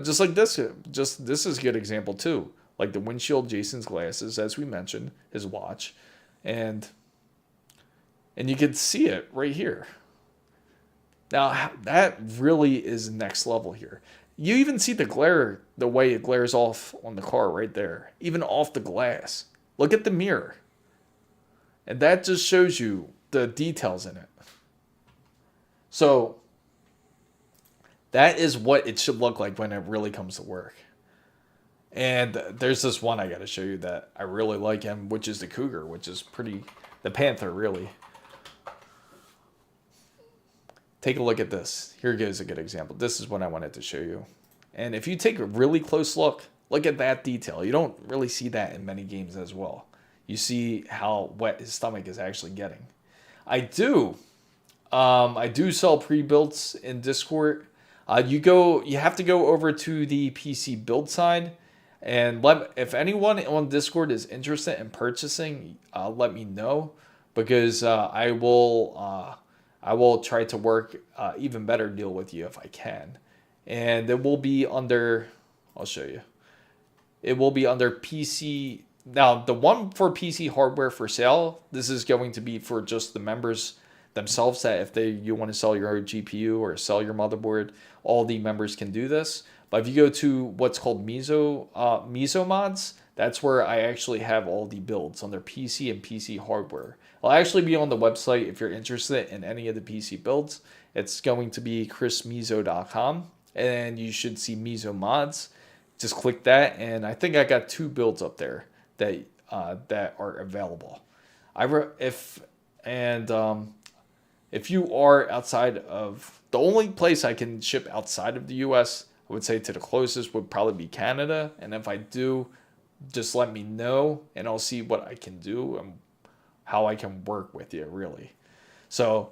just like this, this is a good example too. Like the windshield, Jason's glasses, as we mentioned, his watch, and you can see it right here. Now, that really is next level here. You even see the glare, the way it glares off on the car right there, even off the glass. Look at the mirror. And that just shows you the details in it. So, that is what it should look like when it really comes to work. And there's this one I got to show you that I really like him, which is the Cougar, which is the Panther, really. Take a look at this. Here goes a good example. This is what I wanted to show you. And if you take a really close look at that detail. You don't really see that in many games as well. You see how wet his stomach is actually getting. I do sell pre-builds in Discord. You have to go over to the PC build side, and if anyone on Discord is interested in purchasing, let me know, because I will try to work even better deal with you if I can. And it will be under, I'll show you. It will be under PC. Now, the one for PC hardware for sale, this is going to be for just the members themselves, that if you want to sell your GPU or sell your motherboard, all the members can do this. But if you go to what's called Mizo mods, that's where I actually have all the builds on their PC and PC hardware. I'll actually be on the website if you're interested in any of the PC builds. It's going to be chrismizo.com, and you should see Mizo mods. Just click that, and I think I got 2 builds up there that are available. If you are outside of, the only place I can ship outside of the US, I would say to the closest would probably be Canada. And if I do, just let me know, and I'll see what I can do and how I can work with you, really. So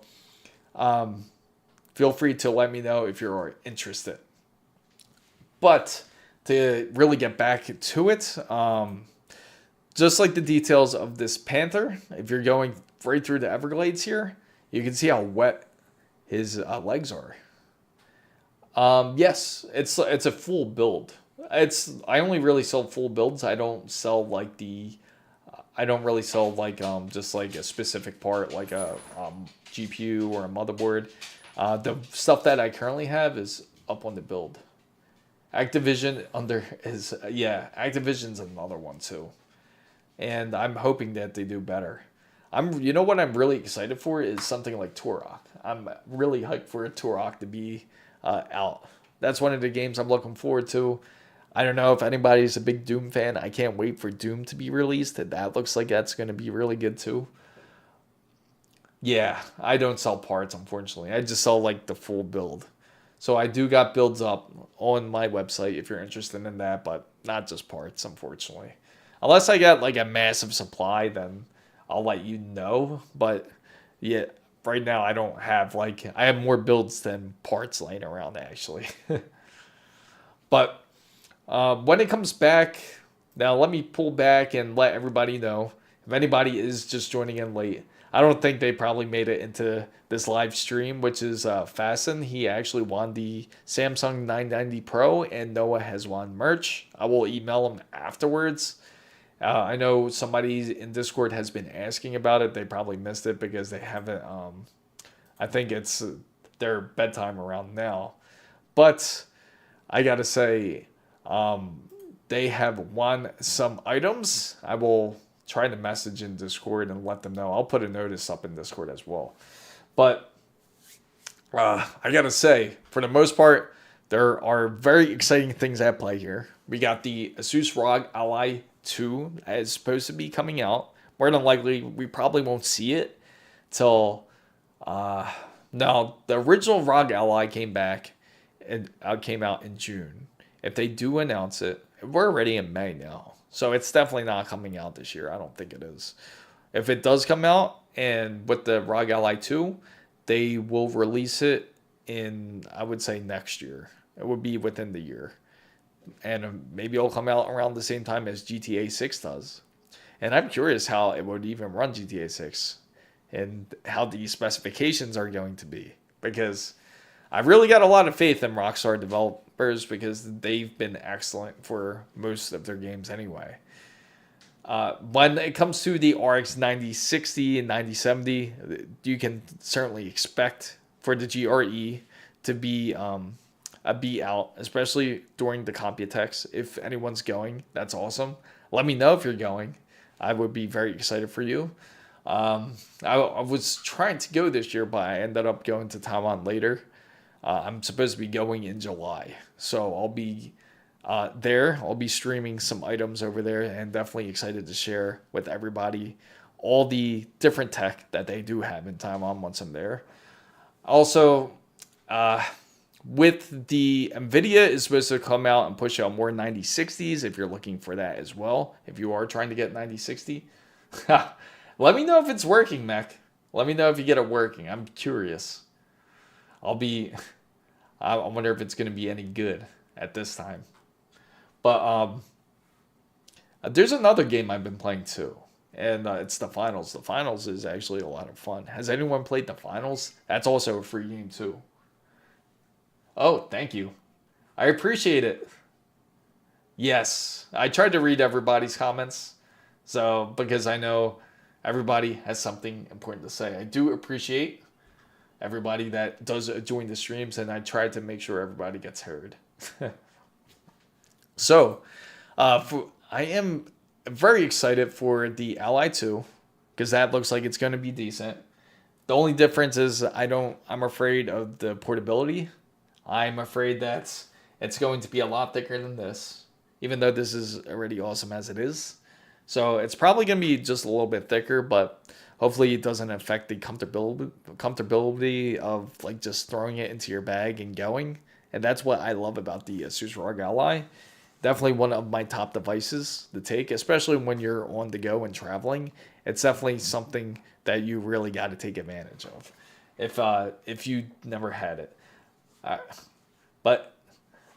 feel free to let me know if you're interested. But to really get back to it, just like the details of this Panther, if you're going right through the Everglades here, you can see how wet his legs are. Yes, it's a full build. I only really sell full builds. I don't sell like just like a specific part, like a GPU or a motherboard. The stuff that I currently have is up on the build. Activision's another one too, and I'm hoping that they do better. You know what I'm really excited for is something like Turok. I'm really hyped for a Turok to be out. That's one of the games I'm looking forward to. I don't know if anybody's a big Doom fan. I can't wait for Doom to be released. That looks like that's going to be really good too. Yeah, I don't sell parts, unfortunately. I just sell like the full build. So I do got builds up on my website if you're interested in that, but not just parts, unfortunately. Unless I got like a massive supply, then I'll let you know. But yeah, right now I don't have I have more builds than parts laying around actually. But when it comes back, now let me pull back and let everybody know. If anybody is just joining in late, I don't think they probably made it into this live stream, which is Fasten. He actually won the Samsung 990 Pro, and Noah has won merch. I will email him afterwards. I know somebody in Discord has been asking about it. They probably missed it because they haven't. I think it's their bedtime around now. But I gotta say, they have won some items. I will try to message in Discord and let them know. I'll put a notice up in Discord as well. But I gotta say, for the most part, there are very exciting things at play here. We got the ASUS ROG Ally 2 that is supposed to be coming out. More than likely, we probably won't see it till no, the original ROG Ally came back and came out in June. If they do announce it, we're already in May now, so it's definitely not coming out this year. I don't think it is. If it does come out, and with the ROG Ally 2, they will release it in, I would say, next year. It would be within the year. And maybe it'll come out around the same time as GTA 6 does. And I'm curious how it would even run GTA 6 and how the specifications are going to be. Because I've really got a lot of faith in Rockstar developers because they've been excellent for most of their games anyway. When it comes to the RX 9060 and 9070, you can certainly expect for the GRE to be a beat out, especially during the Computex. If anyone's going, that's awesome. Let me know if you're going. I would be very excited for you. I was trying to go this year, but I ended up going to Taiwan later. I'm supposed to be going in July, so I'll be there. I'll be streaming some items over there, and definitely excited to share with everybody all the different tech that they do have in Taiwan once I'm there. Also, with the NVIDIA is supposed to come out and push out more 9060s if you're looking for that as well. If you are trying to get 9060, let me know if it's working, Mech. Let me know if you get it working. I'm curious. I wonder if it's going to be any good at this time. But there's another game I've been playing too, and it's the Finals. The Finals is actually a lot of fun. Has anyone played the Finals? That's also a free game too. Oh, thank you. I appreciate it. Yes, I tried to read everybody's comments, so because I know everybody has something important to say. I do appreciate everybody that does join the streams, and I try to make sure everybody gets heard. So, I am very excited for the Ally 2 because that looks like it's going to be decent. The only difference is I'm afraid of the portability. I'm afraid that it's going to be a lot thicker than this, even though this is already awesome as it is. So it's probably going to be just a little bit thicker, but hopefully it doesn't affect the comfortability of like just throwing it into your bag and going. And that's what I love about the ASUS ROG Ally. Definitely one of my top devices to take, especially when you're on the go and traveling. It's definitely something that you really got to take advantage of if you never had it. But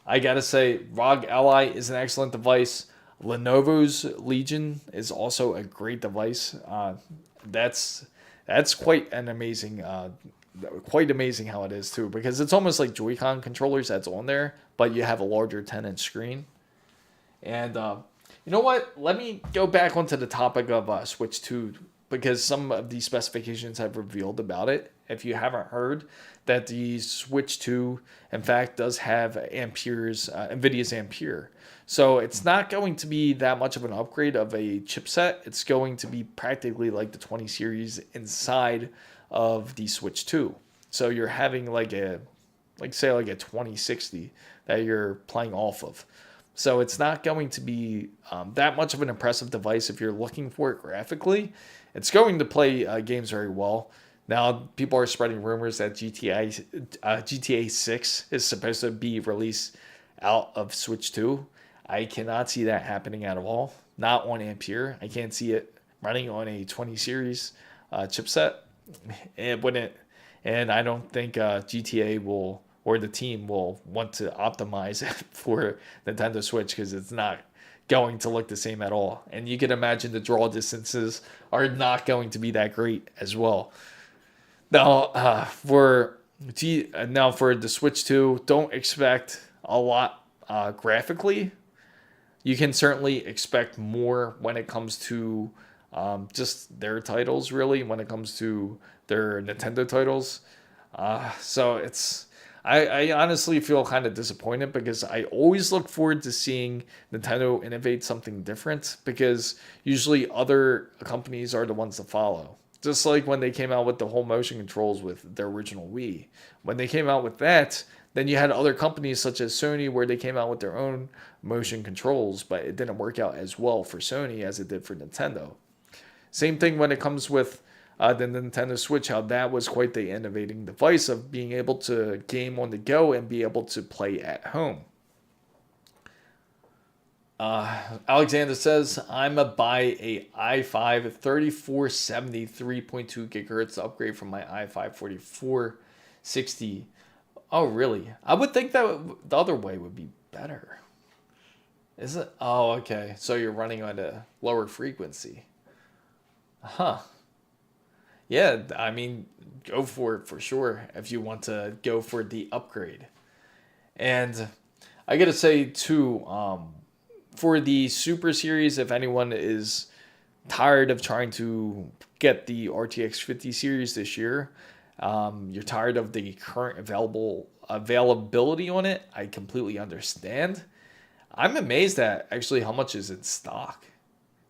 I gotta say, ROG Ally is an excellent device. Lenovo's Legion is also a great device. That's quite an amazing, quite amazing how it is too, because it's almost like Joy-Con controllers that's on there, but you have a larger 10-inch screen. And you know what? Let me go back onto the topic of Switch 2, because some of the specifications have revealed about it. If you haven't heard, that the Switch 2, in fact, does have NVIDIA's Ampere. So it's not going to be that much of an upgrade of a chipset. It's going to be practically like the 20 series inside of the Switch 2. So you're having like a 2060 that you're playing off of. So it's not going to be that much of an impressive device if you're looking for it graphically. It's going to play games very well. Now, people are spreading rumors that GTA 6 is supposed to be released out of Switch 2. I cannot see that happening at all. Not on Ampere. I can't see it running on a 20 series chipset. It wouldn't, and I don't think GTA will, or the team will want to optimize it for Nintendo Switch, because it's not going to look the same at all. And you can imagine the draw distances are not going to be that great as well. Now, now for the Switch 2, don't expect a lot graphically. You can certainly expect more when it comes to just their titles, really, when it comes to their Nintendo titles. So I honestly feel kind of disappointed because I always look forward to seeing Nintendo innovate something different, because usually other companies are the ones to follow. Just like when they came out with the whole motion controls with their original Wii. When they came out with that, then you had other companies such as Sony where they came out with their own motion controls, but it didn't work out as well for Sony as it did for Nintendo. Same thing when it comes with the Nintendo Switch, how that was quite the innovating device of being able to game on the go and be able to play at home. Alexander says, I'm a buy a i5 3470 3.2 gigahertz upgrade from my i5 4460. Oh, really? I would think that the other way would be better. Is it? Oh, okay. So you're running on a lower frequency. Huh. Yeah, I mean, go for it for sure if you want to go for the upgrade. And I gotta say, too, for the Super Series, if anyone is tired of trying to get the RTX 50 series this year, you're tired of the current availability on it, I completely understand. I'm amazed at actually how much is in stock.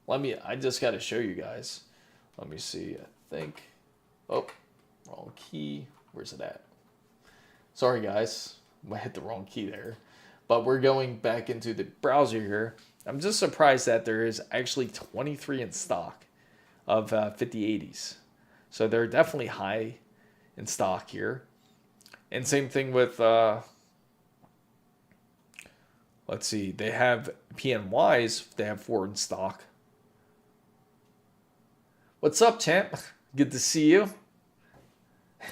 I just got to show you guys. Let me see. I think, oh, wrong key. Where's it at? Sorry guys, I hit the wrong key there. But we're going back into the browser here. I'm just surprised that there is actually 23 in stock of 5080s. So they're definitely high in stock here. And same thing with, let's see, they have PNYs, they have 4 in stock. What's up, champ? Good to see you.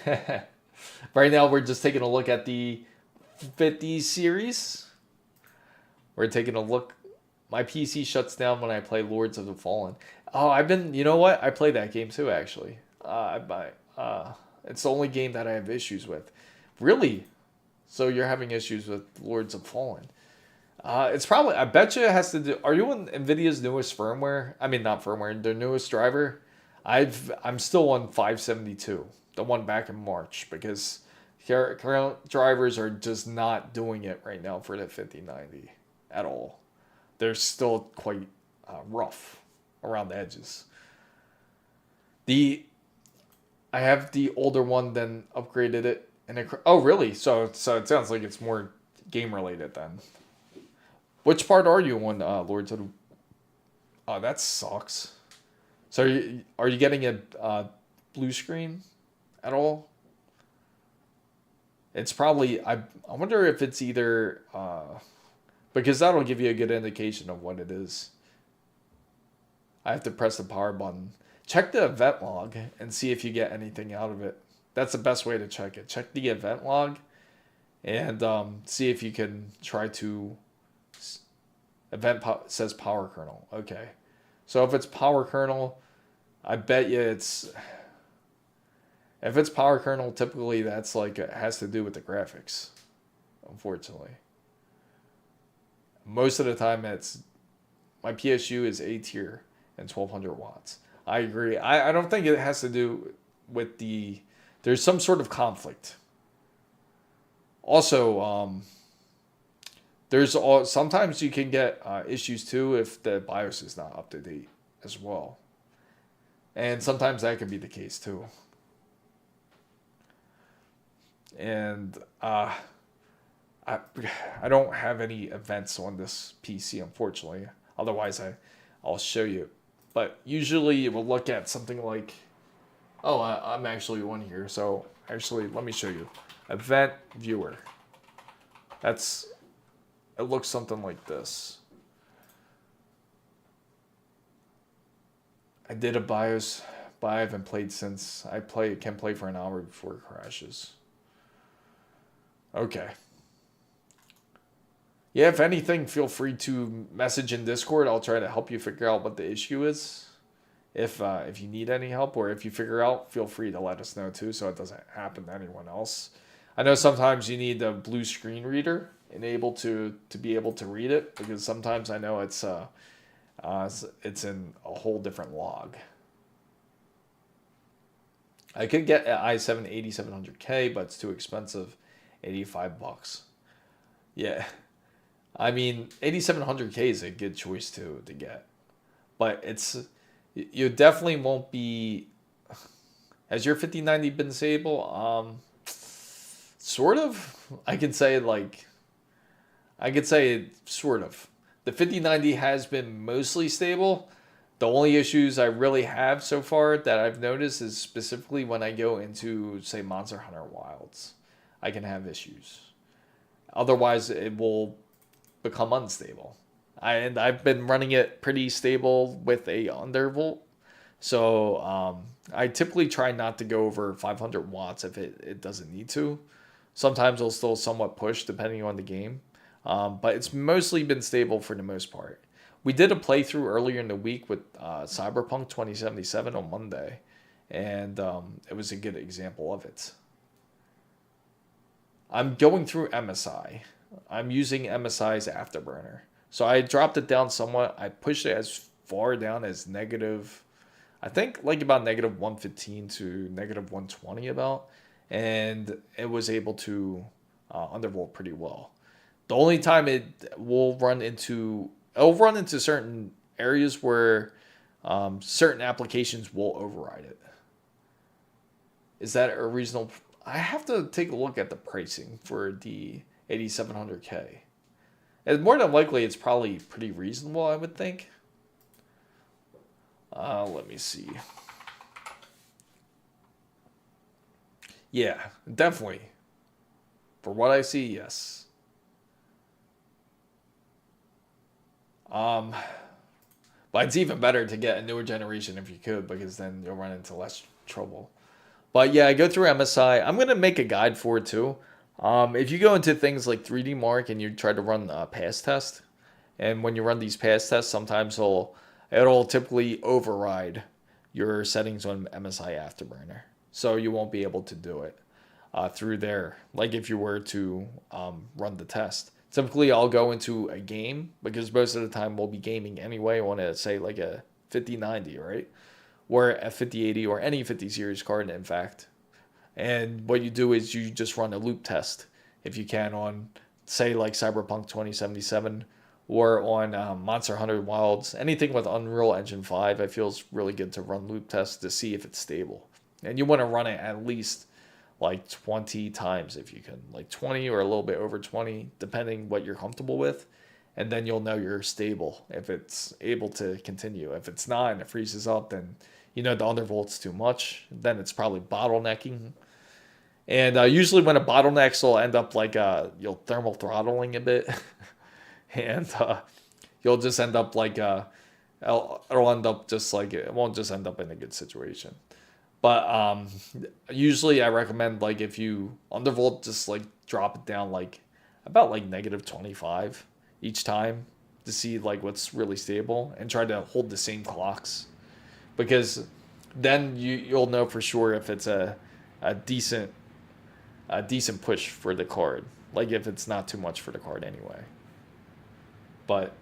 Right now, we're just taking a look at the 50 series. We're taking a look. My PC shuts down when I play Lords of the Fallen. Oh, you know what? I play that game too, actually. It's the only game that I have issues with. Really? So you're having issues with Lords of Fallen? It's probably, I bet you it has to do, are you on NVIDIA's newest firmware? I mean, not firmware, their newest driver. I'm still on 572, the one back in March, because current drivers are just not doing it right now for the 5090 at all. They're still quite rough around the edges. I have the older one, then upgraded it, and oh really? So it sounds like it's more game related then. Which part are you on, Lords of the... Oh, that sucks. So are you getting a blue screen at all? It's probably... I wonder if it's either... because that'll give you a good indication of what it is. I have to press the power button. Check the event log and see if you get anything out of it. That's the best way to check it. Check the event log and see if you can try to... says power kernel. Okay. So if it's power kernel, I bet you it's... If it's power kernel, typically that's like, it has to do with the graphics, unfortunately. Most of the time it's... My PSU is A tier and 1200 watts. I agree. I don't think it has to do with the... There's some sort of conflict. Also, sometimes you can get issues too if the BIOS is not up to date as well. And sometimes that can be the case too. And I don't have any events on this PC, unfortunately. Otherwise, I'll show you. But usually we'll look at something like... Oh, I'm actually on here. So actually, let me show you. Event viewer. It looks something like this. I did a BIOS, but I haven't played since. Can play for an hour before it crashes. Okay. Yeah, if anything, feel free to message in Discord. I'll try to help you figure out what the issue is. If you need any help, or if you figure out, feel free to let us know too, so it doesn't happen to anyone else. I know sometimes you need a blue screen reader enabled to be able to read it, because sometimes I know it's in a whole different log. I could get an i7 8700K, but it's too expensive, $85. Yeah, I mean 8700K is a good choice to get, but you definitely won't be. Has your 5090 been stable? Sort of. I could say sort of. The 5090 has been mostly stable. The only issues I really have so far that I've noticed is specifically when I go into, say, Monster Hunter Wilds. I can have issues. Otherwise, it will become unstable. I've been running it pretty stable with a undervolt. So I typically try not to go over 500 watts if it doesn't need to. Sometimes it'll still somewhat push depending on the game. But it's mostly been stable for the most part. We did a playthrough earlier in the week with Cyberpunk 2077 on Monday. And it was a good example of it. I'm going through MSI. I'm using MSI's Afterburner. So I dropped it down somewhat. I pushed it as far down as negative, I think like about negative 115 to negative 120 about. And it was able to undervolt pretty well. The only time it'll run into certain areas where certain applications will override it. Is that a reasonable? I have to take a look at the pricing for the 8700K. And more than likely, it's probably pretty reasonable, I would think. Let me see. Yeah, definitely. For what I see, yes. But it's even better to get a newer generation if you could, because then you'll run into less trouble. But yeah, I go through MSI. I'm going to make a guide for it too. If you go into things like 3D Mark and you try to run a pass test, and when you run these pass tests, sometimes it'll typically override your settings on MSI Afterburner. So you won't be able to do it through there, like if you were to run the test. Typically, I'll go into a game, because most of the time we'll be gaming anyway on a, say, like a 5090, right? Or a 5080 or any 50 series card, in fact. And what you do is you just run a loop test, if you can, on, say, like Cyberpunk 2077 or on Monster Hunter Wilds. Anything with Unreal Engine 5, I feel is really good to run loop tests to see if it's stable. And you want to run it at least like 20 times if you can, like 20 or a little bit over 20, depending what you're comfortable with. And then you'll know you're stable if it's able to continue. If it's not and it freezes up, then you know the undervolt's too much. Then it's probably bottlenecking. And usually when it bottlenecks, will end up like you'll thermal throttling a bit. And you'll just end up like it'll end up just like, it won't just end up in a good situation. But usually I recommend, like, if you undervolt, just like drop it down like about like negative 25 each time to see like what's really stable, and try to hold the same clocks, because then you'll know for sure if it's a decent push for the card, like if it's not too much for the card anyway. But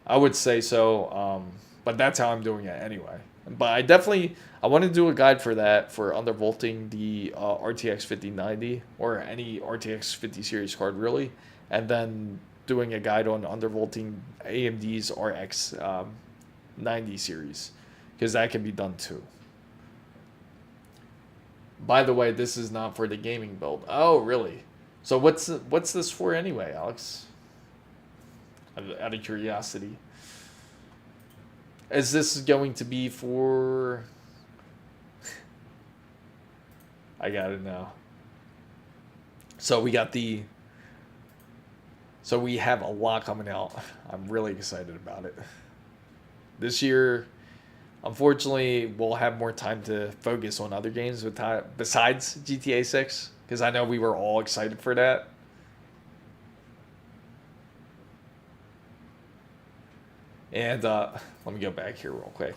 I would say so. But that's how I'm doing it anyway. But I want to do a guide for that, for undervolting the RTX 5090 or any RTX 50 series card really, and then doing a guide on undervolting AMD's RX 90 series, because that can be done too. By the way, this is not for the gaming build. Oh, really? So what's this for anyway, Alex? Out of curiosity. Is this going to be for... I gotta know. So we have a lot coming out. I'm really excited about it. This year, unfortunately, we'll have more time to focus on other games besides GTA 6, because I know we were all excited for that. And let me go back here real quick.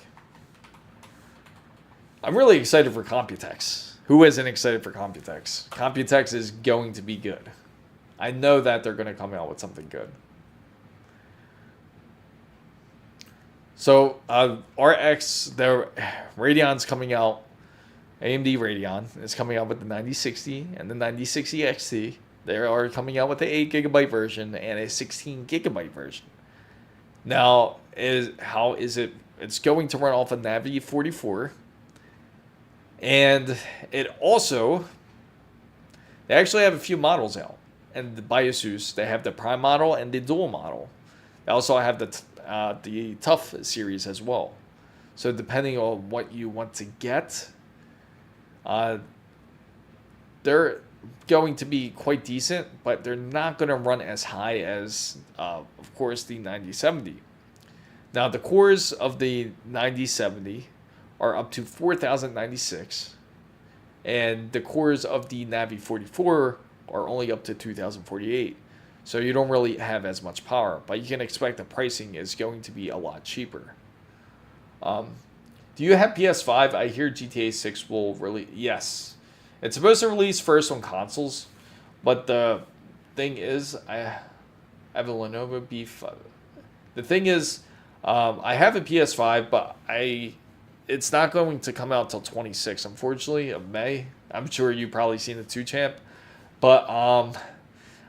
I'm really excited for Computex. Who isn't excited for Computex? Computex is going to be good. I know that they're going to come out with something good. So RX, their Radeon's coming out. AMD Radeon is coming out with the 9060 and the 9060 XT. They are coming out with the 8GB version and a 16GB version. Now, how is it? It's going to run off a Navi 44. And it also, they actually have a few models out. And by ASUS, they have the Prime model and the Dual model. They also have the Tough series as well. So depending on what you want to get, they're going to be quite decent, but they're not going to run as high as, of course, the 9070. Now, the cores of the 9070 are up to 4096, and the cores of the Navi 44 are only up to 2048. So you don't really have as much power, but you can expect the pricing is going to be a lot cheaper. Do you have PS5? I hear GTA 6 will release. Yes. It's supposed to release first on consoles, but the thing is, I have a Lenovo B5. The thing is, I have a PS5, but it's not going to come out till 26, unfortunately, of May. I'm sure you've probably seen it too, champ. But I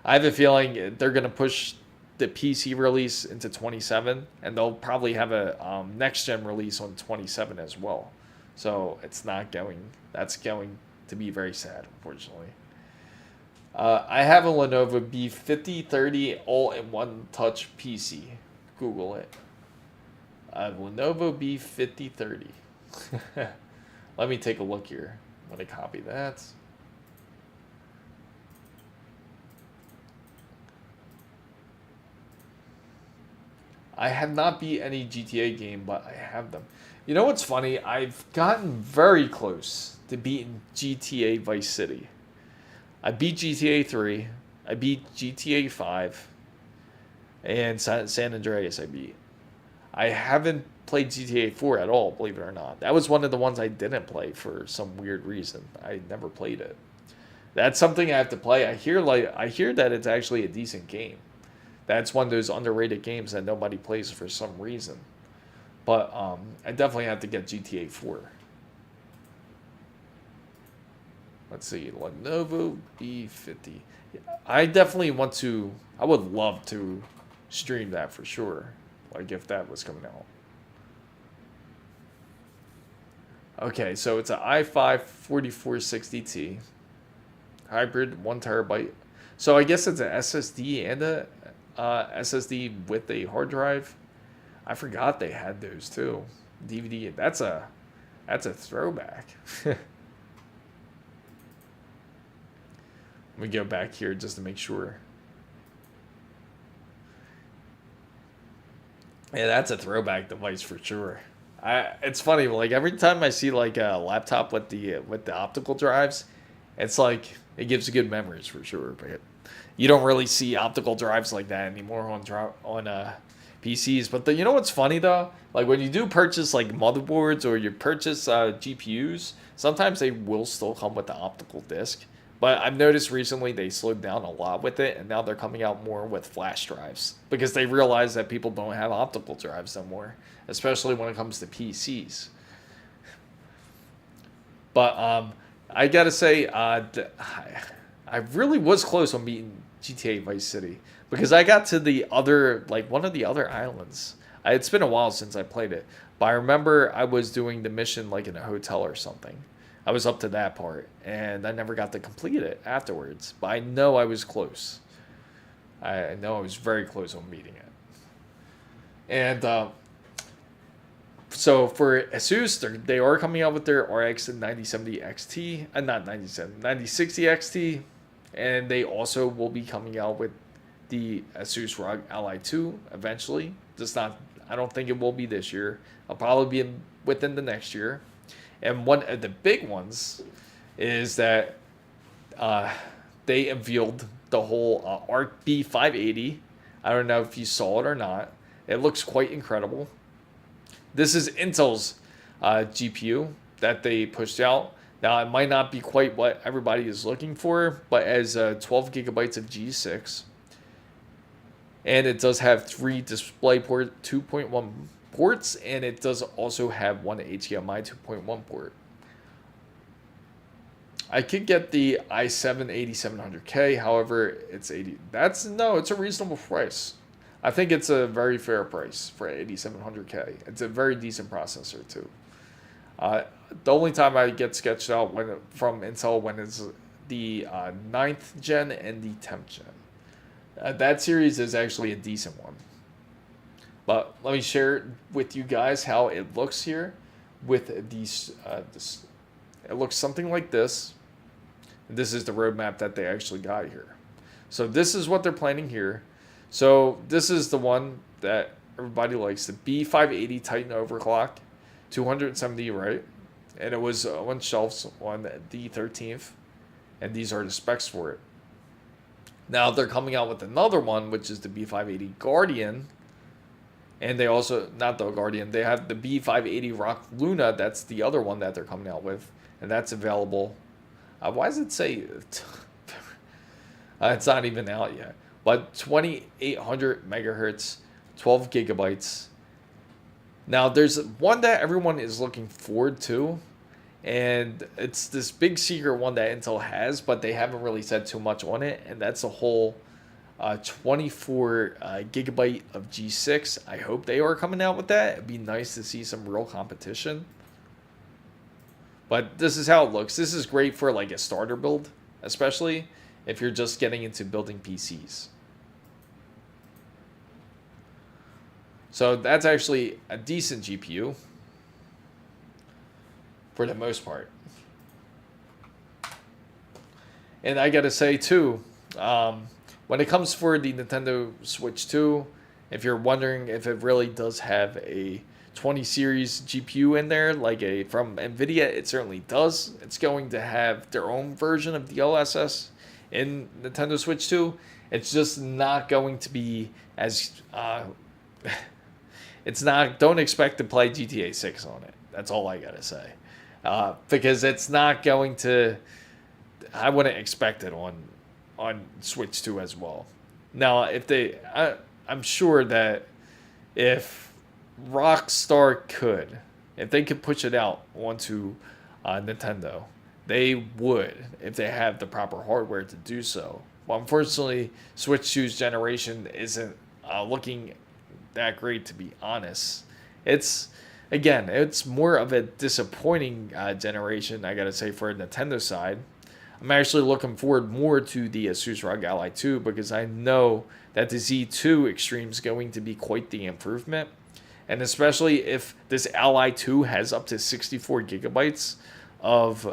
have a feeling they're going to push the PC release into 27, and they'll probably have a next-gen release on 27 as well. So that's going to be very sad, unfortunately. I have a Lenovo B5030 all-in-one touch PC. Google it. Lenovo B5030. Let me take a look here. I'm going to copy that. I have not beat any GTA game, but I have them. You know what's funny? I've gotten very close to beating GTA Vice City. I beat GTA 3. I beat GTA 5. And San Andreas I beat. I haven't played GTA 4 at all, believe it or not. That was one of the ones I didn't play for some weird reason. I never played it. That's something I have to play. I hear that it's actually a decent game. That's one of those underrated games that nobody plays for some reason. But I definitely have to get GTA 4. Let's see, Lenovo B50. I would love to stream that for sure. Like if that was coming out. Okay, so it's an i5 4460T. Hybrid, 1 terabyte. So I guess it's an SSD and a SSD with a hard drive. I forgot they had those too. DVD. That's a throwback. Let me go back here just to make sure. Yeah, that's a throwback device for sure. It's funny, like every time I see like a laptop with the optical drives, it's like it gives good memories for sure. But you don't really see optical drives like that anymore on PCs. But you know what's funny though? Like when you do purchase like motherboards or you purchase GPUs, sometimes they will still come with the optical disc. But I've noticed recently they slowed down a lot with it, and now they're coming out more with flash drives because they realize that people don't have optical drives anymore, especially when it comes to PCs. But I gotta say, I really was close on beating GTA Vice City because I got to the other, like one of the other islands. It's been a while since I played it, but I remember I was doing the mission like in a hotel or something. I was up to that part, and I never got to complete it afterwards. But I know I was close. I know I was very close on beating it. And so for ASUS, they are coming out with their RX 9070 XT, not 9060 XT, and they also will be coming out with the ASUS ROG Ally 2 eventually. I don't think it will be this year. I'll probably be within the next year. And one of the big ones is that they unveiled the whole ARGB 580. I don't know if you saw it or not. It looks quite incredible. This is Intel's GPU that they pushed out. Now, it might not be quite what everybody is looking for, but as 12 gigabytes of G6. And it does have 3 DisplayPort 2.1 ports, and it does also have 1 HDMI 2.1 port. I could get the i7 8700K, however, it's it's a reasonable price. I think it's a very fair price for 8700K. It's a very decent processor too. The only time I get sketched out from Intel when it's the 9th gen and the 10th gen. That series is actually a decent one. But let me share with you guys how it looks here with these. It looks something like this. This is the roadmap that they actually got here. So this is what they're planning here. So this is the one that everybody likes, the B580 Titan overclock, 270, right? And it was on shelves on the 13th, and these are the specs for it. Now they're coming out with another one, which is the B580 Guardian, and they also, not the Guardian, they have the B580 Rock Luna. That's the other one that they're coming out with, and that's available. Why does it say it's not even out yet? But 2800 megahertz, 12 gigabytes. Now, there's one that everyone is looking forward to, and it's this big secret one that Intel has, but they haven't really said too much on it, and that's a whole 24 gigabyte of G6. I hope they are coming out with that. It'd be nice to see some real competition. But this is how it looks. This is great for like a starter build, especially if you're just getting into building PCs. So that's actually a decent GPU for the most part. And I gotta say too, when it comes for the Nintendo Switch 2, if you're wondering if it really does have a 20 series GPU in there, like from NVIDIA, it certainly does. It's going to have their own version of DLSS in Nintendo Switch 2. It's just not going to be as it's not, don't expect to play GTA 6 on it. That's all I gotta say. Because it's not going to, I wouldn't expect it on Switch 2 as well. Now, if they, I'm sure that if Rockstar could, if they could push it out onto Nintendo, they would, if they have the proper hardware to do so. Well, unfortunately, Switch 2's generation isn't looking that great, to be honest. It's, again, it's more of a disappointing generation, I gotta say, for Nintendo side. I'm actually looking forward more to the ASUS ROG Ally 2 because I know that the Z2 Extreme is going to be quite the improvement. And especially if this Ally 2 has up to 64 gigabytes of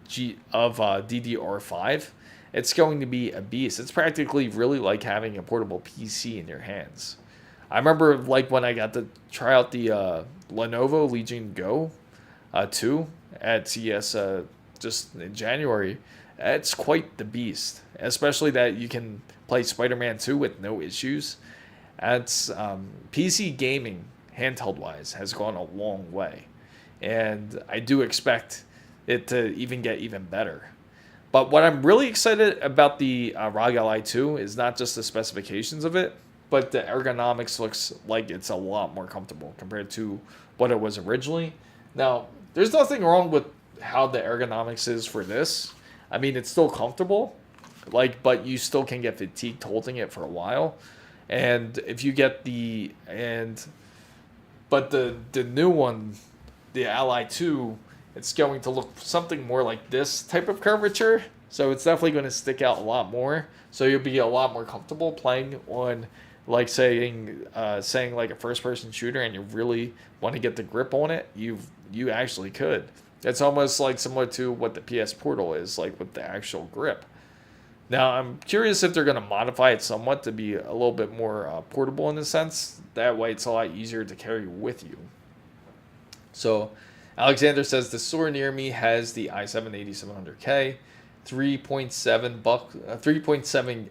DDR5, it's going to be a beast. It's practically really like having a portable PC in your hands. I remember like when I got to try out the Lenovo Legion Go 2 at CES just in January. It's quite the beast, especially that you can play Spider-Man 2 with no issues. It's PC gaming, handheld-wise, has gone a long way, and I do expect it to even get even better. But what I'm really excited about the ROG Ally 2 is not just the specifications of it, but the ergonomics looks like it's a lot more comfortable compared to what it was originally. Now, there's nothing wrong with how the ergonomics is for this. I mean, it's still comfortable, but you still can get fatigued holding it for a while. And if you get but the new one, the Ally 2, it's going to look something more like this type of curvature. So it's definitely going to stick out a lot more. So you'll be a lot more comfortable playing on, like saying like a first-person shooter, and you really want to get the grip on it. You actually could. It's almost like similar to what the PS Portal is like with the actual grip. Now, I'm curious if they're going to modify it somewhat to be a little bit more portable in a sense. That way it's a lot easier to carry with you. So, Alexander says, the store near me has the i7 8700K, 3.7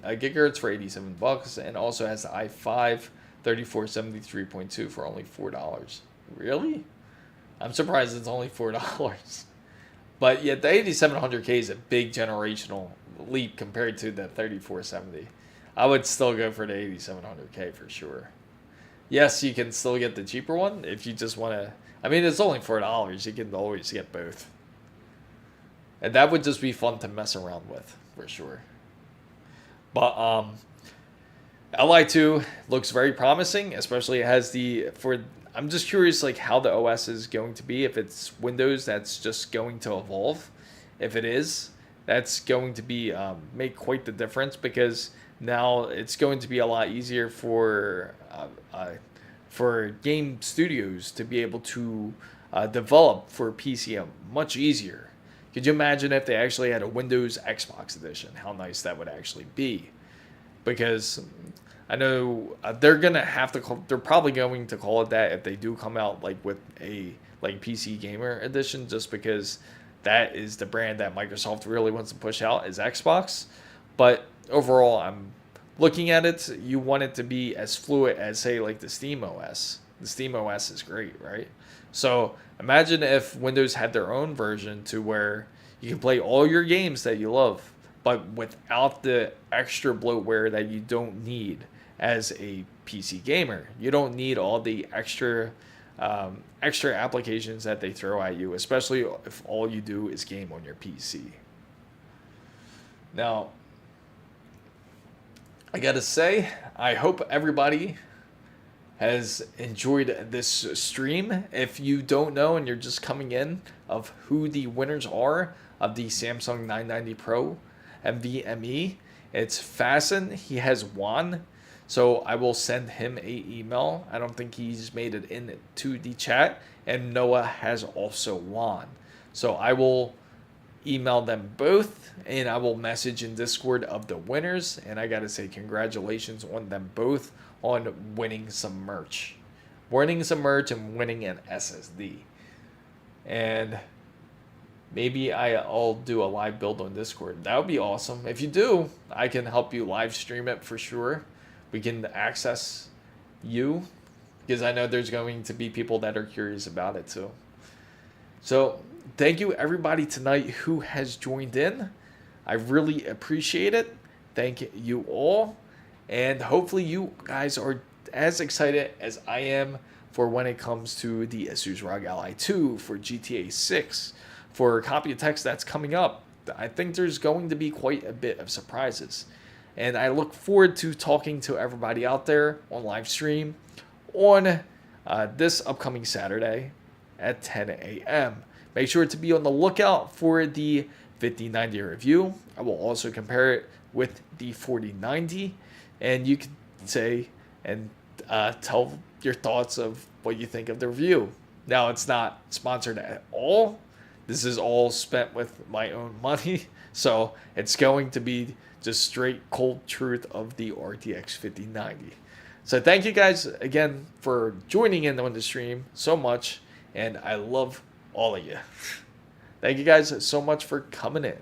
gigahertz for $87, and also has the i5 3473.2 for only $4. Really? I'm surprised it's only $4. But yet the 8700K is a big generational leap compared to the 3470. I would still go for the 8700K for sure. Yes, you can still get the cheaper one if you just want to. I mean, it's only $4. You can always get both. And that would just be fun to mess around with for sure. But Li2 looks very promising, especially it has I'm just curious like how the OS is going to be. If it's Windows, that's just going to evolve. If it is, that's going to be make quite the difference, because now it's going to be a lot easier for game studios to be able to develop for PC much easier. Could you imagine if they actually had a Windows Xbox edition? How nice that would actually be. Because I know they're probably going to call it that if they do come out like with a PC Gamer edition, just because that is the brand that Microsoft really wants to push out, is Xbox. But overall, I'm looking at it, you want it to be as fluid as, say, like the Steam OS. The Steam OS is great, right? So imagine if Windows had their own version to where you can play all your games that you love, but without the extra bloatware that you don't need as a PC gamer. You don't need all the extra applications that they throw at you, especially if all you do is game on your PC. Now, I gotta say, I hope everybody has enjoyed this stream. If you don't know and you're just coming in of who the winners are of the Samsung 990 Pro NVMe, it's Fasten. He has won. So I will send him an email. I don't think he's made it into the chat. And Noah has also won. So I will email them both, and I will message in Discord of the winners. And I gotta say congratulations on them both on winning some merch. Winning some merch and winning an SSD. And maybe I'll do a live build on Discord. That would be awesome. If you do, I can help you live stream it for sure. We can access you, because I know there's going to be people that are curious about it too. So thank you everybody tonight who has joined in. I really appreciate it. Thank you all. And hopefully you guys are as excited as I am for when it comes to the ASUS ROG Ally 2, for GTA 6, for Computex that's coming up. I think there's going to be quite a bit of surprises. And I look forward to talking to everybody out there on live stream on this upcoming Saturday at 10 a.m. Make sure to be on the lookout for the 5090 review. I will also compare it with the 4090. And you can say and tell your thoughts of what you think of the review. Now, it's not sponsored at all. This is all spent with my own money. So it's going to be just straight cold truth of the RTX 5090. So thank you guys again for joining in on the stream so much. And I love all of you. Thank you guys so much for coming in.